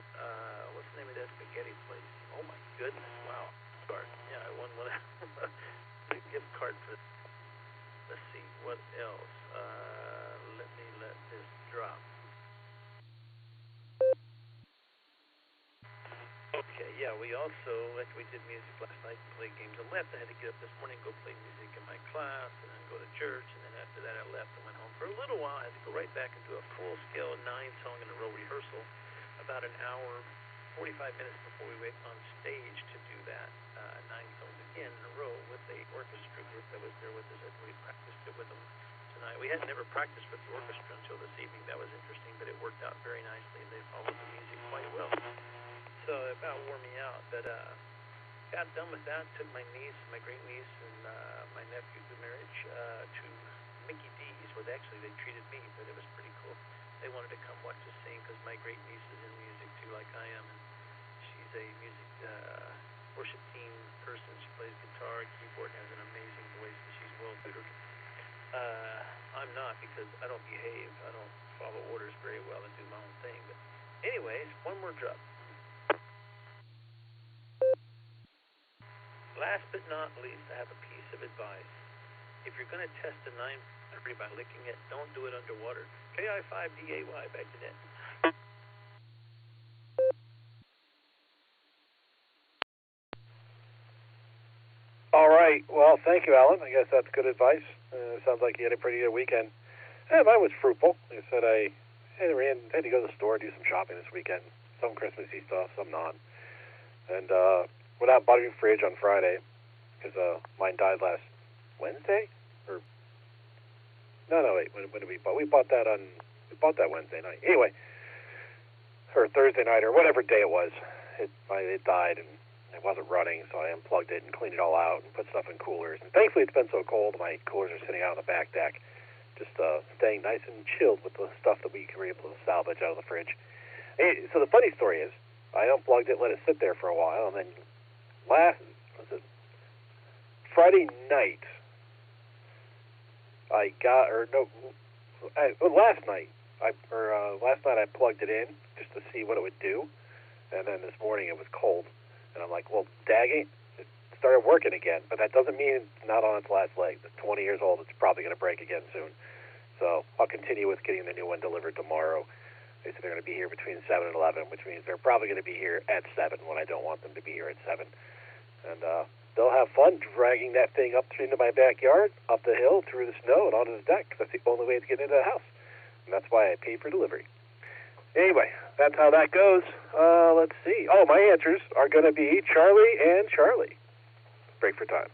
what's the name of that spaghetti place? Oh my goodness, wow. Yeah, I won one, a gift card for, let's see, what else? Let me let this drop. Okay, yeah, we also, like we did music last night and played games and left. I had to get up this morning and go play music in my class and then go to church, and then after that I left and went home for a little while. I had to go right back into a full-scale 9-song-in-a-row rehearsal, about an hour, 45 minutes before we went on stage to do that, 9 songs again in a row with the orchestra group that was there with us. And we practiced it with them tonight. We had never practiced with the orchestra until this evening. That was interesting, but it worked out very nicely. They followed the music quite well. So it about wore me out, but got done with that, took my niece, my great niece, and my nephew to marriage to Mickey D's, where they treated me, but it was pretty cool. They wanted to come watch us sing, because my great niece is in music too, like I am, and she's a music worship team person. She plays guitar, keyboard, has an amazing voice, and she's well tutored. I'm not, because I don't behave, I don't follow orders very well and do my own thing, but anyways, one more drop. Last but not least, I have a piece of advice. If you're going to test a 930 by licking it, don't do it underwater. KI5DAY, back to net. All right. Well, thank you, Alan. I guess that's good advice. Sounds like you had a pretty good weekend. Yeah, mine was fruitful. Like I said, I had to go to the store, do some shopping this weekend. Some Christmassy stuff, some not. And went out and bought a new fridge on Friday because mine died last Wednesday. Wait. When did we bought? We bought that Wednesday night. Anyway, or Thursday night or whatever day it was. It died and it wasn't running, so I unplugged it and cleaned it all out and put stuff in coolers. And thankfully, it's been so cold, my coolers are sitting out on the back deck, just staying nice and chilled with the stuff that we were able to salvage out of the fridge. So the funny story is, I unplugged it, let it sit there for a while, and then last night I plugged it in just to see what it would do, and then this morning it was cold, and I'm like, well, dagging, it started working again, but that doesn't mean it's not on its last leg. It's 20 years old, it's probably going to break again soon, so I'll continue with getting the new one delivered tomorrow. They said they're going to be here between 7 and 11, which means they're probably going to be here at 7 when I don't want them to be here at 7. And they'll have fun dragging that thing up into my backyard, up the hill, through the snow, and onto the deck, because that's the only way to get into the house. And that's why I pay for delivery. Anyway, that's how that goes. Let's see. Oh, my answers are going to be Charlie and Charlie. Break for time.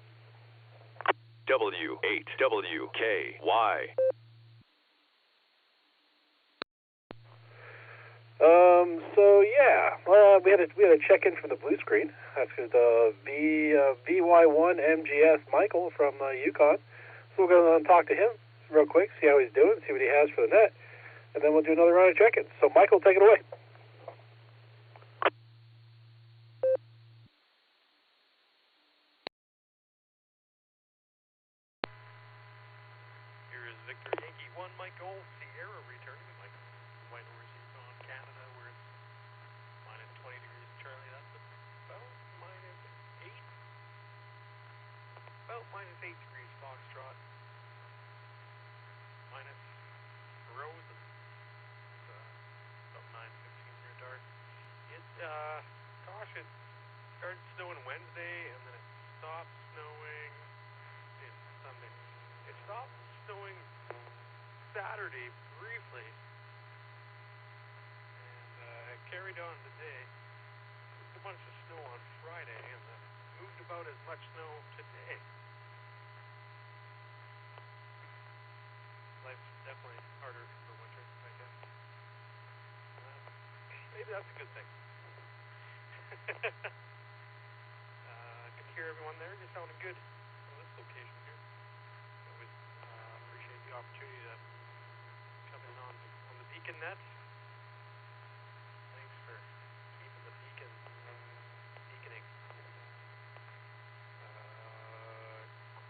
W8WKY. So yeah, we had a check-in from the blue screen. That's the VY1 MGS Michael from Yukon. So we'll go and talk to him real quick, see how he's doing, see what he has for the net, and then we'll do another round of check-ins. So Michael, take it away. Here is Victor Yankee 1 Michael Sierra returning with Michael. White Horse Yukon, Canada, where it's minus 20 degrees Charlie. That's about minus 8. About minus 8 degrees Foxtrot. Minus Rose. It's about 9:15 here, dark. Gosh, it started snowing Wednesday, and then it stopped snowing Sunday. It stopped snowing Saturday briefly, and it carried on today. A bunch of snow on Friday, and then moved about as much snow today. Life's definitely harder for winter, I guess. Maybe that's a good thing. Can hear everyone there. You're sounding good on this location here. Always appreciate the opportunity to come in on the beacon net. Thanks for keeping the beaconing.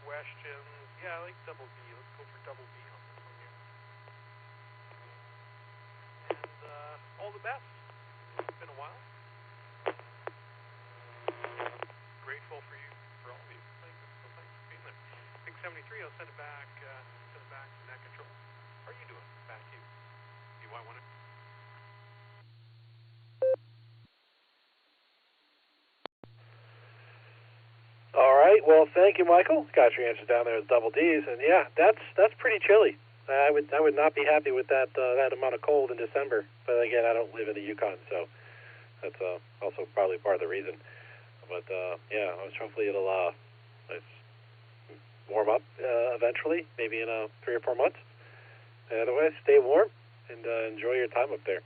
Questions? Yeah, I like double B. Let's go for double B on this one here. And all the best. It's been a while. Grateful for you, for all of you. Thanks for being there. Big 73, I'll send it back to net control. How are you doing? Back to you. Do I want it? All right. Well, thank you, Michael. Got your answer down there with double D's, and yeah, that's pretty chilly. I would not be happy with that amount of cold in December. But again, I don't live in the Yukon, so that's also probably part of the reason. But yeah, hopefully it'll warm up eventually, maybe in 3 or 4 months. And otherwise, stay warm and enjoy your time up there.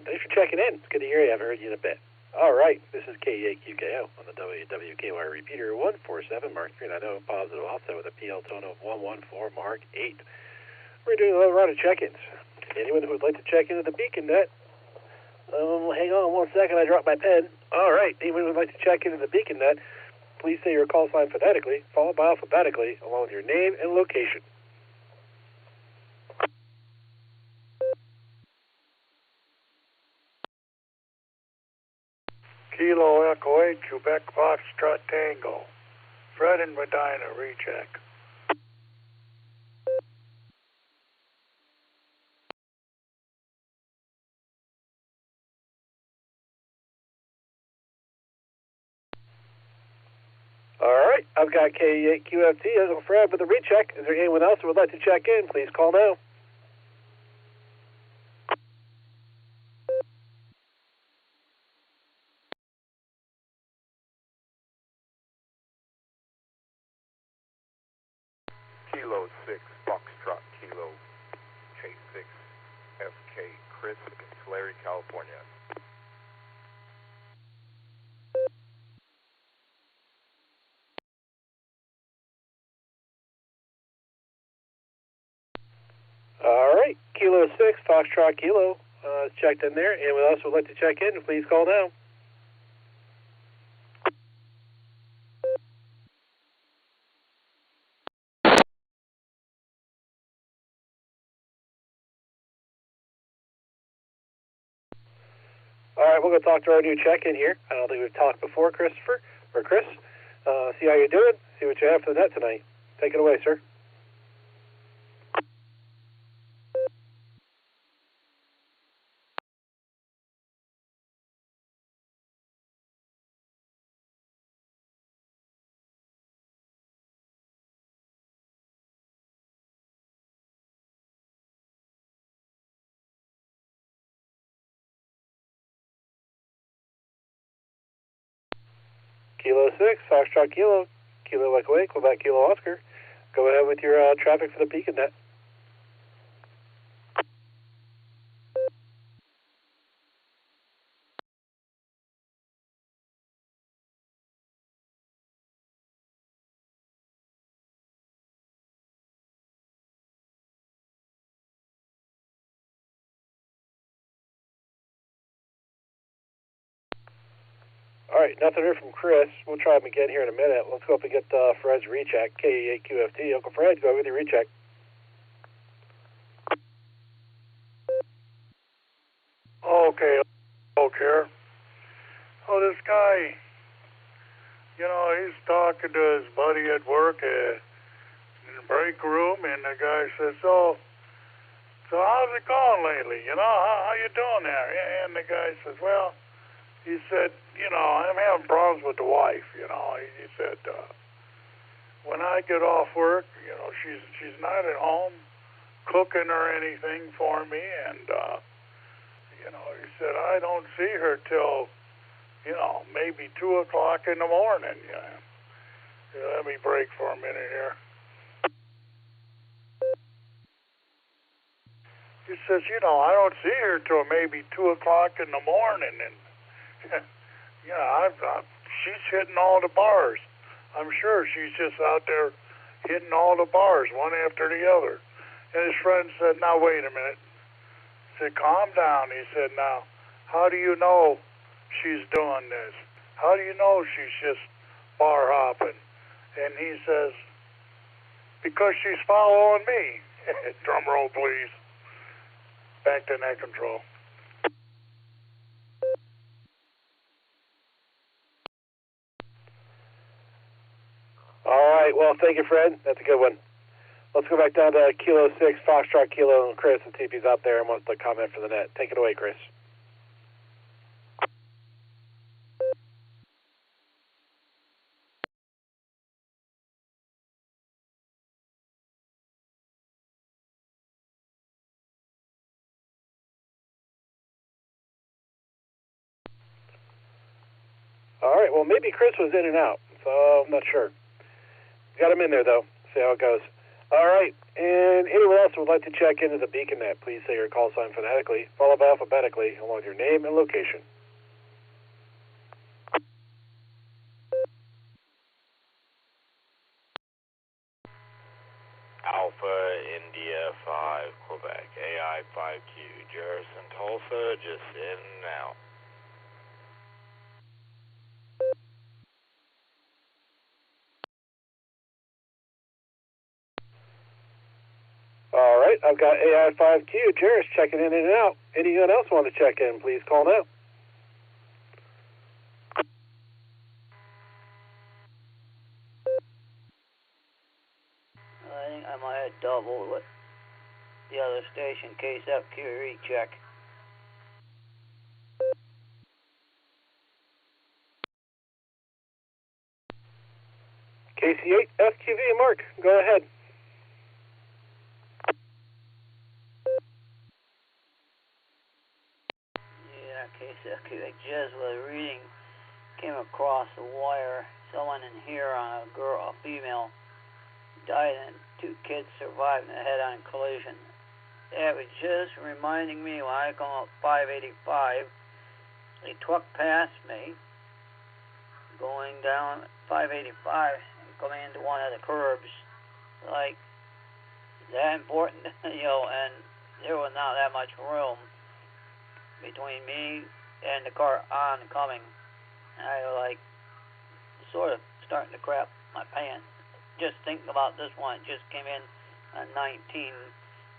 Thanks for checking in. It's good to hear you. I haven't heard you in a bit. All right, this is KEAQKO on the WWKY repeater 147 Mark 390 positive offset with a PL tone of 114 Mark 8. We're doing another round of check-ins. Anyone who would like to check into the beacon net, hang on 1 second, I dropped my pen. All right, anyone who would like to check into the beacon net, please say your call sign phonetically, followed by alphabetically, along with your name and location. Kilo Echo 8, Quebec Foxtrot Tango. Fred and Medina, recheck. All right, I've got K8QFT as a Fred with a recheck. Is there anyone else who would like to check in? Please call now. Kilo 6, Foxtrot Kilo, K6, FK, Chris, Tulare, California. All right, Kilo 6, Foxtrot Kilo, checked in there. Anyone else would like to check in? Please call now. All right, we're going to talk to our new check-in here. I don't think we've talked before, Christopher, or Chris. See how you're doing, see what you have for the net tonight. Take it away, sir. Kilo 6, Foxtrot Kilo, Kilo Echo 8, Quebec Kilo Oscar. Go ahead with your traffic for the beacon net. All right, nothing heard from Chris. We'll try him again here in a minute. Let's go up and get Fred's recheck, KE8QFT. Uncle Fred, go with your recheck. Okay, here. Oh, this guy, he's talking to his buddy at work in the break room, and the guy says, so how's it going lately? How you doing there? And the guy says, well, he said, I'm having problems with the wife. He said, when I get off work, she's not at home cooking or anything for me, and he said I don't see her till maybe 2 o'clock in the morning. Let me break for a minute here. He says, I don't see her till maybe 2 o'clock in the morning, and she's hitting all the bars. I'm sure she's just out there hitting all the bars, one after the other. And his friend said, now, wait a minute. He said, calm down. He said, now, how do you know she's doing this? How do you know she's just bar hopping? And he says, because she's following me. Drum roll, please. Back to net control. All right, well, thank you, Fred. That's a good one. Let's go back down to Kilo 6, Foxtrot Kilo, and Chris, and see if he's out there and wants to comment for the net. Take it away, Chris. All right, well, maybe Chris was in and out, so I'm not sure. Got him in there, though. See how it goes. All right, and anyone else who would like to check into the Beacon Net, please say your call sign phonetically, followed by alphabetically, along with your name and location. Alpha India 5 Quebec, AI 5Q, Jerison Tulsa, just in now. All right, I've got AI5Q, Jerris checking in and out. Anyone else want to check in, please call now. I think I might have doubled with the other station, KSFQ recheck. KC8, FQV, Mark, go ahead. Yeah, KSFQ, I just was reading, came across the wire, someone in here on a female, died and 2 kids survived in a head-on collision. It was just reminding me when I come up 585, a truck passed me going down 585 and coming into one of the curbs. Like, that important, and there was not that much room between me and the car oncoming. I was sort of starting to crap my pants. Just thinking about this one, it just came in on 19,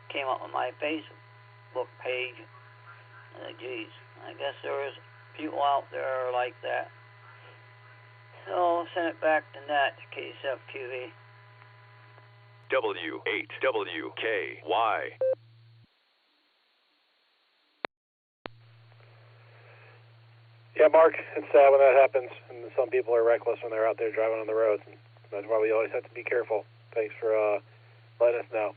came up on my Facebook page. Geez, I guess there's people out there like that. So send it back to net, KSFQV. W8WKY. Yeah, Mark, it's sad when that happens, and some people are reckless when they're out there driving on the roads. And that's why we always have to be careful. Thanks for letting us know.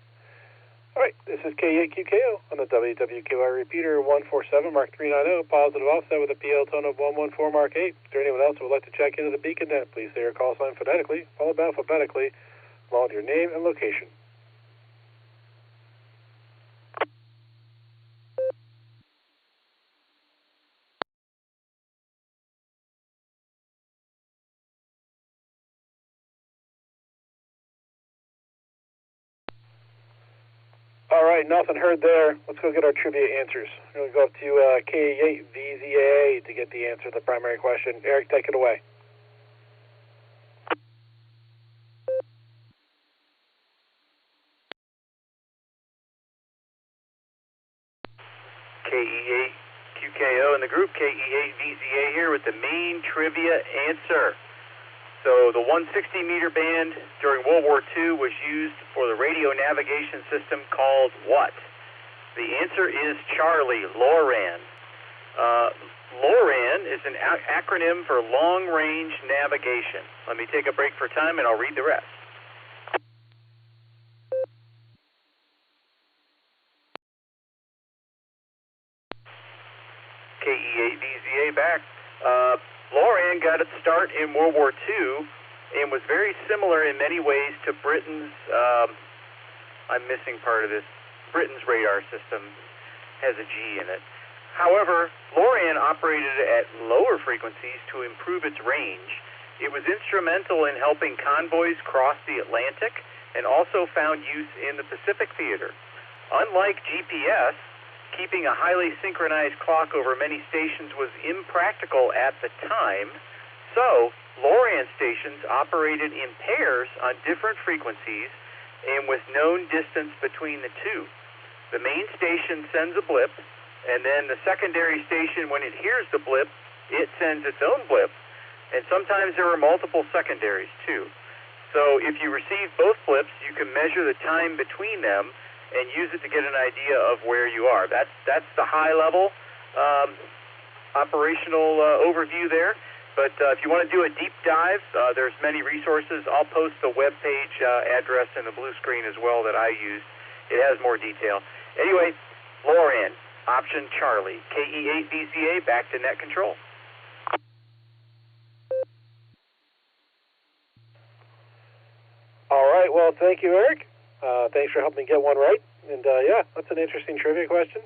All right, this is K8QKO on the WWQI repeater 147 Mark 390, positive offset with a PL tone of 114 Mark 8. Is there anyone else who would like to check into the Beacon Net? Please say your call sign phonetically, followed by alphabetically, along with your name and location. All right. right, nothing heard there. Let's go get our trivia answers. We're going to go up to KE8VZA to get the answer to the primary question. Eric, take it away. KE8QKO in the group, KE8VZA here with the main trivia answer. So the 160-meter band during World War II was used for the radio navigation system called what? The answer is Charlie, LORAN. LORAN is an acronym for Long Range Navigation. Let me take a break for time and I'll read the rest. KE8VZA back. LORAN got its start in World War II and was very similar in many ways to Britain's, I'm missing part of this, Britain's radar system has a G in it. However, LORAN operated at lower frequencies to improve its range. It was instrumental in helping convoys cross the Atlantic and also found use in the Pacific theater. Unlike GPS, keeping a highly synchronized clock over many stations was impractical at the time, so LORAN stations operated in pairs on different frequencies and with known distance between the two. The main station sends a blip, and then the secondary station, when it hears the blip, it sends its own blip. And sometimes there are multiple secondaries, too. So if you receive both blips, you can measure the time between them and use it to get an idea of where you are. That's the high-level operational overview there. But if you want to do a deep dive, there's many resources. I'll post the web page address in the blue screen as well that I used. It has more detail. Anyway, LORAN, option Charlie. KE8VZA, back to net control. All right, well, thank you, Eric. Thanks for helping me get one right. And, yeah, that's an interesting trivia question.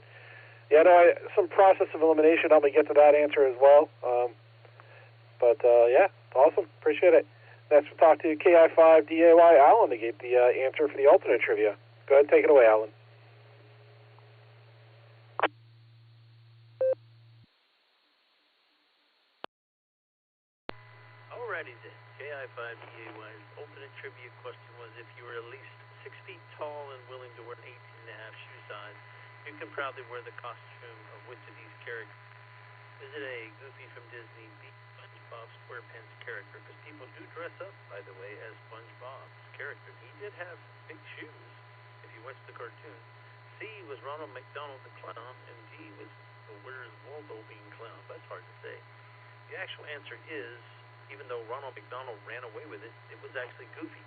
Yeah, no, some process of elimination helped me get to that answer as well. But, yeah, awesome. Appreciate it. Next, we'll talk to KI5DAY Alan to get the answer for the alternate trivia. Go ahead and take it away, Alan. Alrighty then. KI5DAY's alternate trivia question was, if you were at least 6 feet tall and willing to wear an 18.5 shoe size, you can proudly wear the costume of which of these characters? Is it A, Goofy from Disney, B, SpongeBob SquarePants character? Because people do dress up, by the way, as SpongeBob's character. He did have big shoes, if you watch the cartoon. C was Ronald McDonald the Clown, and D was the Where's Waldo being clown. That's hard to say. The actual answer is, even though Ronald McDonald ran away with it, it was actually Goofy.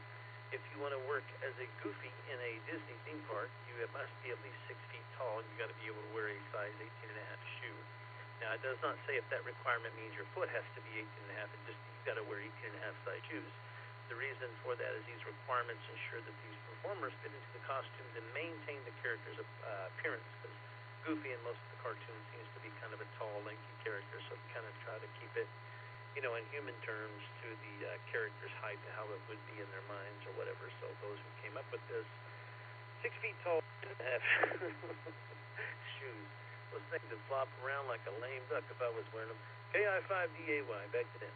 If you want to work as a Goofy in a Disney theme park, you must be at least 6 feet tall, and you got to be able to wear a size 18.5 shoe. Now, it does not say if that requirement means your foot has to be 18.5. It just you've got to wear 18.5 size shoes. The reason for that is these requirements ensure that these performers fit into the costumes and maintain the character's appearance. Because Goofy in most of the cartoons seems to be kind of a tall, lanky character, so we kind of try to keep it, you know, in human terms to the character's height, to how it would be in their minds or whatever. So those who came up with this 6 feet tall shoes, those things that flop around like a lame duck if I was wearing them. KI5DAY, back to them.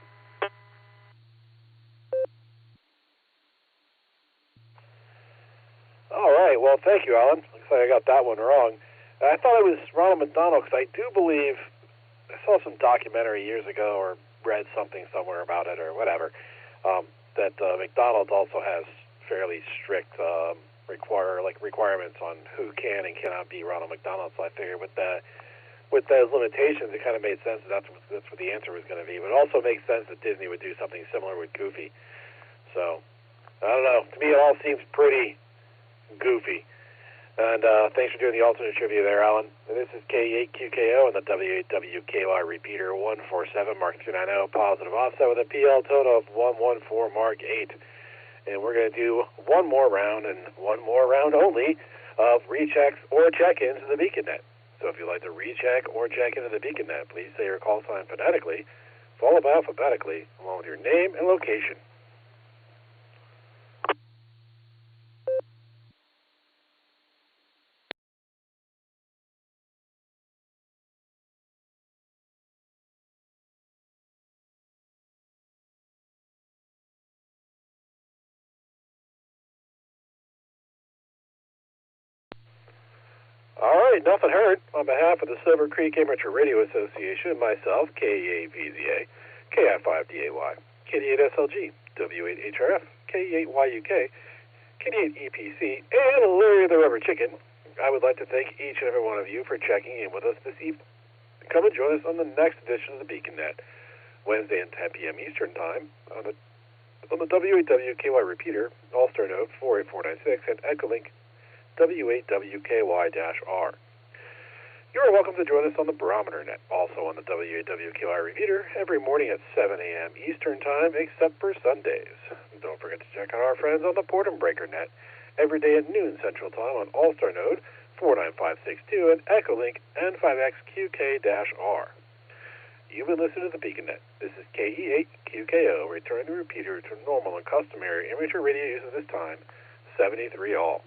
All right, well, thank you, Alan. Looks like I got that one wrong. I thought it was Ronald McDonald because I do believe I saw some documentary years ago or read something somewhere about it or whatever, that McDonald's also has fairly strict requirements on who can and cannot be Ronald McDonald. So I figured with those limitations, it kind of made sense that that's what the answer was going to be. But it also makes sense that Disney would do something similar with Goofy. So I don't know. To me, it all seems pretty goofy. And thanks for doing the alternate trivia there, Alan. And this is K8QKO and the W8WKY repeater 147 Mark 290 positive offset with a PL total of 114 Mark 8. And we're going to do one more round and one more round only of rechecks or check-ins to the BeaconNet. So if you'd like to recheck or check into the BeaconNet, please say your call sign phonetically, followed by alphabetically, along with your name and location. right, nothing heard. On behalf of the Silvercreek Amateur Radio Association, myself, KEAVZA, KI5DAY, KD8SLG, W8HRF, KE8YUK, KD8EPC, and Larry the Rubber Chicken, I would like to thank each and every one of you for checking in with us this evening. Come and join us on the next edition of the Beacon Net, Wednesday at 10 p.m. Eastern Time, on the W8WKY repeater, Allstar Node 48496, and EchoLink W8WKY-R. You are welcome to join us on the Barometer Net, also on the W8WKY repeater, every morning at 7 a.m. Eastern Time, except for Sundays. And don't forget to check out our friends on the Portum Breaker Net, every day at noon Central Time on Allstar Node 49562 and EchoLink N5XQK-R. You've been listening to the Beacon Net. This is KE8QKO, returning the repeater to normal and customary amateur radio use at this time, 73 all.